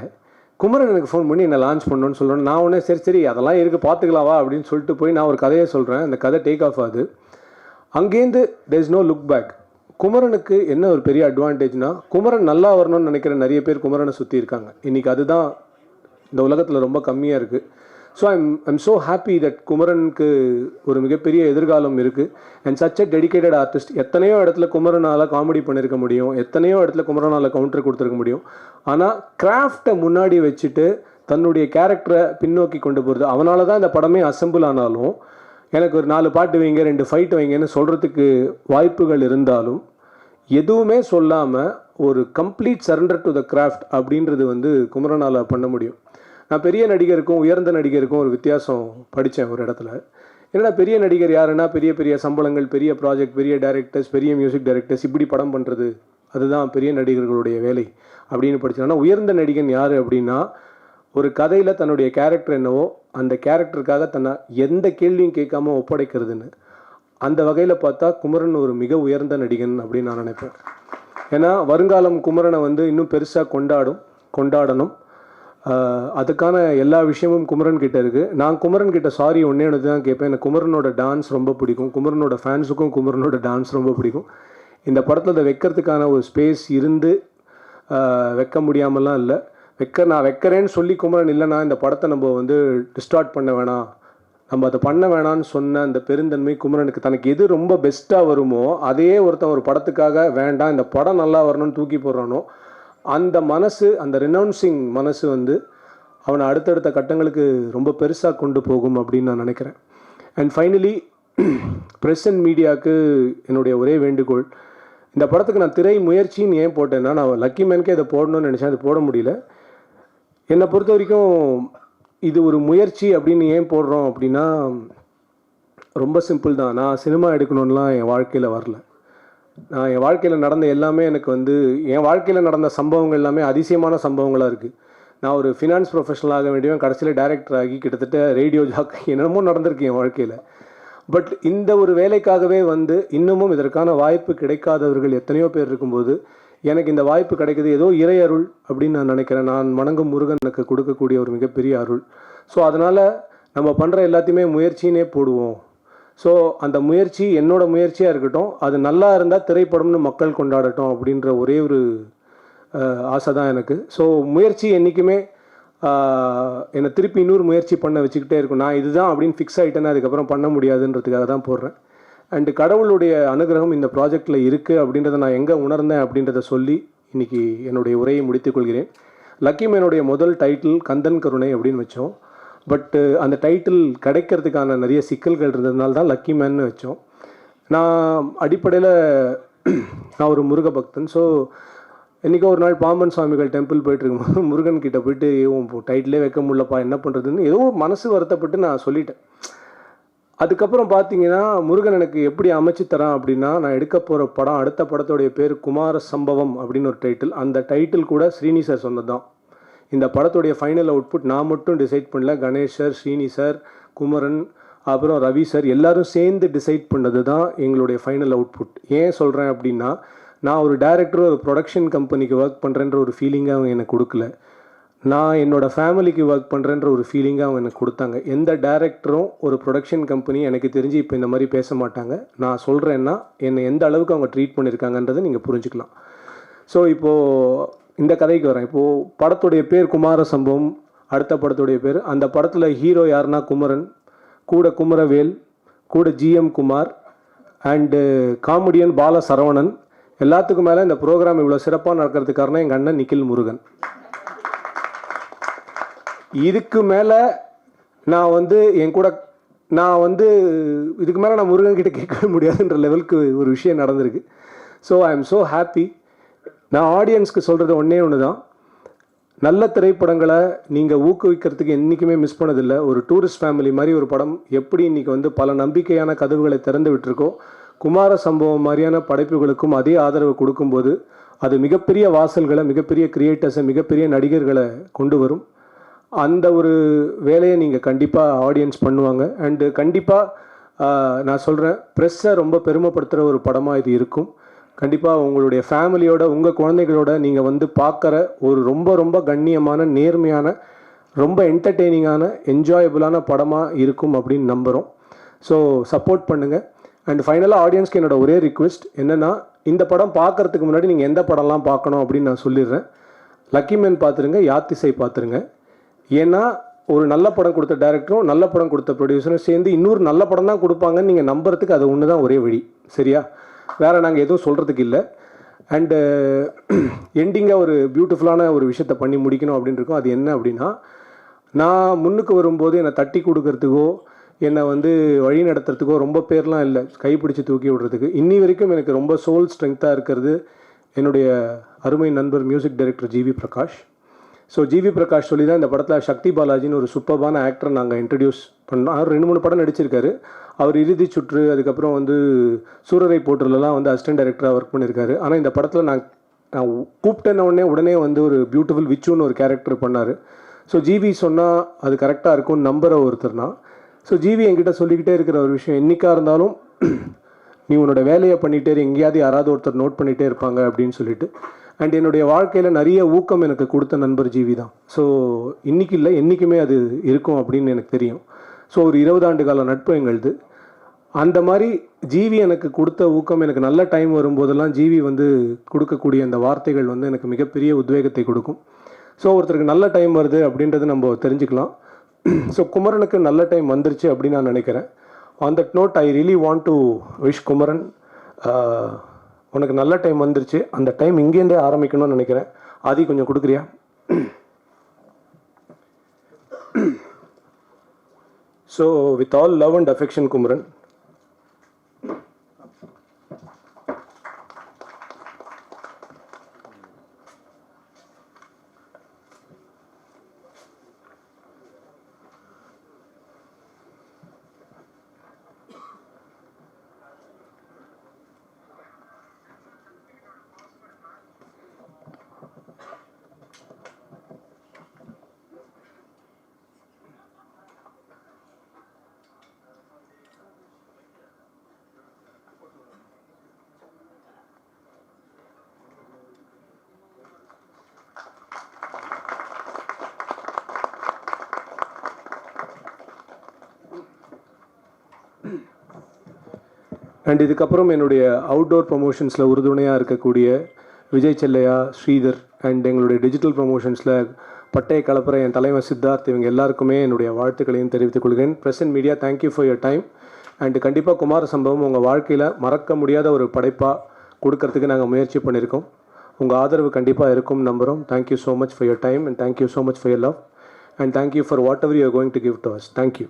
குமரன் எனக்கு ஃபோன் பண்ணி என்னை லான்ச் பண்ணணுன்னு சொல்லணும். நான் உடனே சரி அதெல்லாம் இருக்குது பார்த்துக்கலாவா அப்படின்னு சொல்லிட்டு போய் நான் ஒரு கதையை சொல்கிறேன். அந்த கதை டேக் ஆஃப் ஆகுது. அங்கேருந்து there is no look back. குமரனுக்கு என்ன ஒரு பெரிய அட்வான்டேஜ்னால், குமரன் நல்லா வரணும்னு நினைக்கிற நிறைய பேர் குமரனை சுற்றி இருக்காங்க. இன்றைக்கி அதுதான் இந்த உலகத்தில் ரொம்ப கம்மியாக இருக்குது. So I'm so happy that குமரனுக்கு ஒரு மிகப்பெரிய எதிர்காலம் இருக்குது. And such a dedicated artist. எத்தனையோ இடத்துல குமரனால் காமெடி பண்ணியிருக்க முடியும், எத்தனையோ இடத்துல குமரனால் கவுண்டர் கொடுத்துருக்க முடியும். ஆனால் கிராஃப்டை முன்னாடி வச்சுட்டு தன்னுடைய கேரக்டரை பின்னோக்கி கொண்டு போகிறது, அவனால தான் இந்த படமே அசம்பிள் ஆனாலும், எனக்கு ஒரு 4 பாட்டு வைங்க 2 ஃபைட் வைங்கன்னு சொல்கிறதுக்கு வாய்ப்புகள் இருந்தாலும் எதுவுமே சொல்லாமல் ஒரு complete surrender to the craft அப்படின்றது வந்து குமரனால் பண்ண முடியும். நான் பெரிய நடிகருக்கும் உயர்ந்த நடிகருக்கும் ஒரு வித்தியாசம் படித்தேன் ஒரு இடத்துல. என்னடா பெரிய நடிகர் யாருன்னா, பெரிய பெரிய சம்பளங்கள், பெரிய ப்ராஜெக்ட், பெரிய டைரக்டர்ஸ், பெரிய மியூசிக் டைரக்டர்ஸ், இப்படி படம் பண்ணுறது, அதுதான் பெரிய நடிகர்களுடைய வேலை அப்படின்னு படித்தேன். ஆனால் உயர்ந்த நடிகன் யார் அப்படின்னா, ஒரு கதையில் தன்னுடைய கேரக்டர் என்னவோ அந்த கேரக்டருக்காக தன்னை எந்த கேள்வியும் கேட்காம ஒப்படைக்கிறதுன்னு. அந்த வகையில் பார்த்தா குமரன் ஒரு மிக உயர்ந்த நடிகன் அப்படின்னு நான் நினைப்பேன். ஏன்னா வருங்காலம் குமரனை வந்து இன்னும் பெருசாக கொண்டாடணும். அதுக்கான எல்லா விஷயமும் குமரன் கிட்ட இருக்குது. நான் குமரன் கிட்ட சாரி ஒன்றே தான் கேட்பேன். எனக்கு குமரனோட டான்ஸ் ரொம்ப பிடிக்கும். குமரனோட ஃபேன்ஸுக்கும் குமரனோட டான்ஸ் ரொம்ப பிடிக்கும். இந்த படத்தில் அதை வைக்கிறதுக்கான ஒரு ஸ்பேஸ் இருந்து வைக்க முடியாமலாம் இல்லை. நான் வைக்கிறேன்னு சொல்லி குமரன் இல்லைனா இந்த படத்தை நம்ம வந்து டிஸ்டார்ட் பண்ண வேணாம், நம்ம அதை பண்ண வேணான்னு சொன்ன அந்த பெருந்தன்மை குமரனுக்கு. தனக்கு எது ரொம்ப பெஸ்ட்டாக வருமோ அதையே ஒருத்தன் ஒரு படத்துக்காக வேண்டாம் இந்த படம் நல்லா வரணும்னு தூக்கி போடுறானோ, அந்த மனசு, அந்த ரினவுன்சிங் மனசு வந்து அவனை அடுத்தடுத்த கட்டங்களுக்கு ரொம்ப பெருசாக கொண்டு போகும் அப்படின்னு நான் நினைக்கிறேன். அண்ட் ஃபைனலி ப்ரெஸ் அண்ட் மீடியாவுக்கு என்னுடைய ஒரே வேண்டுகோள், இந்த படத்துக்கு நான் திரை முயற்சின்னு ஏன் போட்டேன்னா, நான் லக்கி மேனுக்கே இதை போடணும்னு நினச்சேன், அது போட முடியல. என்னை பொறுத்த வரைக்கும் இது ஒரு முயற்சி அப்படின்னு ஏன் போடுறோம் அப்படின்னா, ரொம்ப சிம்பிள் தான். நான் சினிமா எடுக்கணும்லாம் என் வாழ்க்கையில் வரல. நான் என் வாழ்க்கையில் நடந்த எல்லாமே எனக்கு வந்து என் வாழ்க்கையில் நடந்த சம்பவங்கள் எல்லாமே அதிசயமான சம்பவங்களாக இருக்குது. நான் ஒரு ஃபினான்ஸ் ப்ரொஃபஷனல் ஆக வேண்டியவன் கடைசியில் டைரக்டர் ஆகி கிட்டத்தட்ட ரேடியோ ஜாக்கி என்னென்னமோ நடந்திருக்கு என் வாழ்க்கையில். பட் இந்த ஒரு வேலைக்காகவே வந்து இன்னமும் இதற்கான வாய்ப்பு கிடைக்காதவர்கள் எத்தனையோ பேர் இருக்கும்போது எனக்கு இந்த வாய்ப்பு கிடைக்குது, ஏதோ இறை அருள் அப்படின்னு நான் நினைக்கிறேன். நான் வணங்கும் முருகன் எனக்கு கொடுக்கக்கூடிய ஒரு மிகப்பெரிய அருள். ஸோ அதனால் நம்ம பண்ணுற எல்லாத்தையுமே முயற்சினே போடுவோம். ஸோ அந்த முயற்சி என்னோட முயற்சியாக இருக்கட்டும், அது நல்லா இருந்தால் திரைப்படம்னு மக்கள் கொண்டாடட்டும் அப்படின்ற ஒரே ஒரு ஆசை தான் எனக்கு. ஸோ முயற்சி என்றைக்குமே என்னை திருப்பி இன்னொரு முயற்சி பண்ண வச்சுக்கிட்டே இருக்கும். நான் இதுதான் அப்படின்னு ஃபிக்ஸ் ஆகிட்டேன்னா அதுக்கப்புறம் பண்ண முடியாதுன்றதுக்காக தான் போடுறேன். அண்டு கடவுளுடைய அனுகிரகம் இந்த ப்ராஜெக்டில் இருக்குது அப்படின்றத நான் எங்கே உணர்ந்தேன் அப்படின்றத சொல்லி இன்றைக்கி என்னுடைய உரையை முடித்துக்கொள்கிறேன். லக்கி மேனுடைய முதல் டைட்டில் கந்தன் கருணை அப்படின்னு வச்சோம். பட்டு அந்த டைட்டில் கிடைக்கிறதுக்கான நிறைய சிக்கல்கள் இருந்ததுனால தான் லக்கி மேன்னு வச்சோம். நான் அடிப்படையில் நான் ஒரு முருக பக்தன். ஸோ என்றைக்கோ ஒரு நாள் பாம்பன் சுவாமிகள் டெம்பிள் போயிட்டுருக்கும்போது முருகன் கிட்டே போயிட்டு டைட்டிலே வைக்க முடியலப்பா என்ன பண்ணுறதுன்னு ஏதோ மனசு வருத்தப்பட்டு நான் சொல்லிட்டேன். அதுக்கப்புறம் பார்த்தீங்கன்னா முருகன் எனக்கு எப்படி அமைச்சு தரான் அப்படின்னா, நான் எடுக்க போகிற படம் அடுத்த படத்தோடைய பேர் குமார சம்பவம் அப்படின்னு ஒரு டைட்டில். அந்த டைட்டில் கூட ஸ்ரீனி சார் சொன்னது தான். இந்த படத்துடைய ஃபைனல் அவுட்புட் நான் மட்டும் டிசைட் பண்ணல, கணேஷ் சார், ஸ்ரீனி சார், குமரன், அப்புறம் ரவி சார் எல்லாரும் சேர்ந்து டிசைட் பண்ணது தான் எங்களுடைய ஃபைனல் அவுட்புட். ஏன் சொல்கிறேன் அப்படின்னா, நான் ஒரு டைரக்டர் ஒரு ப்ரொடக்ஷன் கம்பெனிக்கு ஒர்க் பண்ணுறேன்ற ஒரு ஃபீலிங்கை அவங்க எனக்கு கொடுக்கல. நான் என்னோடய ஃபேமிலிக்கு ஒர்க் பண்ணுறேன்ற ஒரு ஃபீலிங்கை அவங்க எனக்கு கொடுத்தாங்க. எந்த டைரக்டரும் ஒரு ப்ரொடக்ஷன் கம்பெனி எனக்கு தெரிஞ்சு இப்போ இந்த மாதிரி பேச மாட்டாங்க. நான் சொல்கிறேன்னா என்னை எந்த அளவுக்கு அவங்க ட்ரீட் பண்ணியிருக்காங்கன்றதை நீங்கள் புரிஞ்சுக்கலாம். ஸோ இப்போது இந்த கதைக்கு வரேன். இப்போது படத்துடைய பேர் குமார சம்பவம், அடுத்த படத்துடைய பேர். அந்த படத்தில் ஹீரோ யாருன்னா குமரன், கூட குமரவேல், கூட ஜிஎம் குமார் அண்டு காமெடியன் பால சரவணன். எல்லாத்துக்கும் மேலே இந்த ப்ரோக்ராம் இவ்வளோ சிறப்பாக நடக்கிறதுக்கு காரணம் எங்கள் அண்ணன் நிக்கில் முருகன். இதுக்கு மேலே நான் வந்து இதுக்கு மேலே நான் முருகன் கிட்ட கேட்கவே முடியாதுன்ற லெவலுக்கு ஒரு விஷயம் நடந்திருக்கு. So I am so happy. நான் ஆடியன்ஸ்க்கு சொல்கிறது ஒன்று தான், நல்ல திரைப்படங்களை நீங்கள் ஊக்குவிக்கிறதுக்கு என்றைக்குமே மிஸ் பண்ணதில்லை. ஒரு டூரிஸ்ட் ஃபேமிலி மாதிரி ஒரு படம் எப்படி இன்றைக்கி வந்து பல நம்பிக்கையான கதவுகளை திறந்து விட்டுருக்கோ, குமார சம்பவம் மாதிரியான படைப்புகளுக்கும் அதே ஆதரவு கொடுக்கும்போது அது மிகப்பெரிய வாசல்களை, மிகப்பெரிய கிரியேட்டர்ஸை, மிகப்பெரிய நடிகர்களை கொண்டு வரும். அந்த ஒரு வேலையை நீங்கள் கண்டிப்பாக ஆடியன்ஸ் பண்ணுவாங்க. அண்டு கண்டிப்பாக நான் சொல்கிறேன், ப்ரெஸ்ஸை ரொம்ப பெருமைப்படுத்துகிற ஒரு படமாக இது இருக்கும். கண்டிப்பாக உங்களுடைய ஃபேமிலியோட, உங்கள் குழந்தைகளோட நீங்கள் வந்து பார்க்குற ஒரு ரொம்ப ரொம்ப கண்ணியமான, நேர்மையான, ரொம்ப என்டர்டெய்னிங்கான, என்ஜாயபுளான படமாக இருக்கும் அப்படின்னு நம்புகிறோம். ஸோ சப்போர்ட் பண்ணுங்கள். அண்ட் ஃபைனலாக ஆடியன்ஸ்க்கு என்னோடய ஒரே ரிக்வெஸ்ட் என்னென்னா, இந்த படம் பார்க்குறதுக்கு முன்னாடி நீங்கள் எந்த படம்லாம் பார்க்கணும் அப்படின்னு நான் சொல்லிடுறேன். லக்கி மேன் பார்த்துருங்க, யாத்திசை பார்த்துருங்க. ஏன்னா ஒரு நல்ல படம் கொடுத்த டைரக்டரும் நல்ல படம் கொடுத்த ப்ரொடியூசரும் சேர்ந்து இன்னொரு நல்ல படம் தான் கொடுப்பாங்கன்னு நீங்கள் நம்புறதுக்கு அது ஒன்று தான் ஒரே வழி. சரியா? வேறு நாங்கள் எதுவும் சொல்கிறதுக்கு இல்லை. அண்டு எண்டிங்காக ஒரு பியூட்டிஃபுல்லான ஒரு விஷயத்தை பண்ணி முடிக்கணும் அப்படின்னு இருக்கோம். அது என்ன அப்படின்னா, நான் முன்னுக்கு வரும்போது என்னை தட்டி கொடுக்கறதுக்கோ என்னை வந்து வழி நடத்துறதுக்கோ ரொம்ப பேர்லாம் இல்லை, கைப்பிடிச்சு தூக்கி விடுறதுக்கு. இன்னி வரைக்கும் எனக்கு ரொம்ப சோல் ஸ்ட்ரென்த்தாக இருக்கிறது என்னுடைய அருமை நண்பர் music director GV Prakash. So GV Prakash சொல்லி தான் இந்த படத்தில் சக்தி பாலாஜின்னு ஒரு சூப்பர்பான ஆக்டரை நாங்கள் இன்ட்ரடியூஸ் பண்ணோம். அவர் 2-3 படம் நடிச்சிருக்காரு. அவர் இறுதி சுற்று, அதுக்கப்புறம் வந்து சூரரை போற்றுலலாம் வந்து அசிஸ்டன்ட் டைரக்டராக ஒர்க் பண்ணியிருக்காரு. ஆனால் இந்த படத்தில் நான் கூப்பிட்டேன்ன உடனே வந்து ஒரு பியூட்டிஃபுல் விச்சுன்னு ஒரு கேரக்டர் பண்ணார். ஸோ ஜிவி சொன்னால் அது கரெக்டாக இருக்கும்னு நம்புகிற ஒருத்தர்னா. ஸோ ஜிவி என்கிட்ட சொல்லிக்கிட்டே இருக்கிற ஒரு விஷயம், என்றைக்காக இருந்தாலும் நீ உன்னோட வேலையை பண்ணிகிட்டே எங்கேயாவது யாராவது ஒருத்தர் நோட் பண்ணிகிட்டே இருப்பாங்க அப்படின்னு சொல்லிட்டு. அண்ட் என்னுடைய வாழ்க்கையில் நிறைய ஊக்கம் எனக்கு கொடுத்த நண்பர் ஜிவி தான். ஸோ இன்றைக்கி இல்லை, என்றைக்குமே அது இருக்கும் அப்படின்னு எனக்கு தெரியும். ஸோ ஒரு 20 ஆண்டு கால நட்பு எங்களுது. அந்த மாதிரி ஜிவி எனக்கு கொடுத்த ஊக்கம், எனக்கு நல்ல டைம் வரும்போதெல்லாம் ஜிவி வந்து கொடுக்கக்கூடிய அந்த வார்த்தைகள் வந்து எனக்கு மிகப்பெரிய உத்வேகத்தை கொடுக்கும். ஸோ ஒருத்தருக்கு நல்ல டைம் வருது அப்படின்றது நம்ம தெரிஞ்சுக்கலாம். ஸோ குமரனுக்கு நல்ல டைம் வந்துருச்சு அப்படின்னு நான் நினைக்கிறேன். On that note I really want to wish Kumaran, உனக்கு நல்ல டைம் வந்துருச்சு. அந்த டைம் இங்கேருந்தே ஆரம்பிக்கணும்னு நினைக்கிறேன். ஆதி கொஞ்சம் கொடுக்குறியா? So with all love and affection Kumaran. And இதுக்கப்புறம் என்னுடைய அவுட்டோர் ப்ரொமோஷன்ஸில் உறுதுணையாக இருக்கக்கூடிய விஜய் செல்லையா, ஸ்ரீதர் அண்ட் எங்களுடைய டிஜிட்டல் ப்ரொமோஷன்ஸில் பட்டய கலப்புற என் தலைவர் சித்தார்த், இவங்க எல்லாருக்குமே என்னுடைய வாழ்த்துக்களையும் தெரிவித்துக் கொள்கிறேன். Press and media, thank you for your time. And கண்டிப்பாக குமார சம்பவம் உங்கள் வாழ்க்கையில் மறக்க முடியாத ஒரு படைப்பாக கொடுக்கறதுக்கு நாங்கள் முயற்சி பண்ணியிருக்கோம். உங்கள் ஆதரவு கண்டிப்பாக இருக்கும் நம்புகிறோம். Thank you so much for your time and thank you so much for your love and thank you for what ever you are going to give to us. Thank you.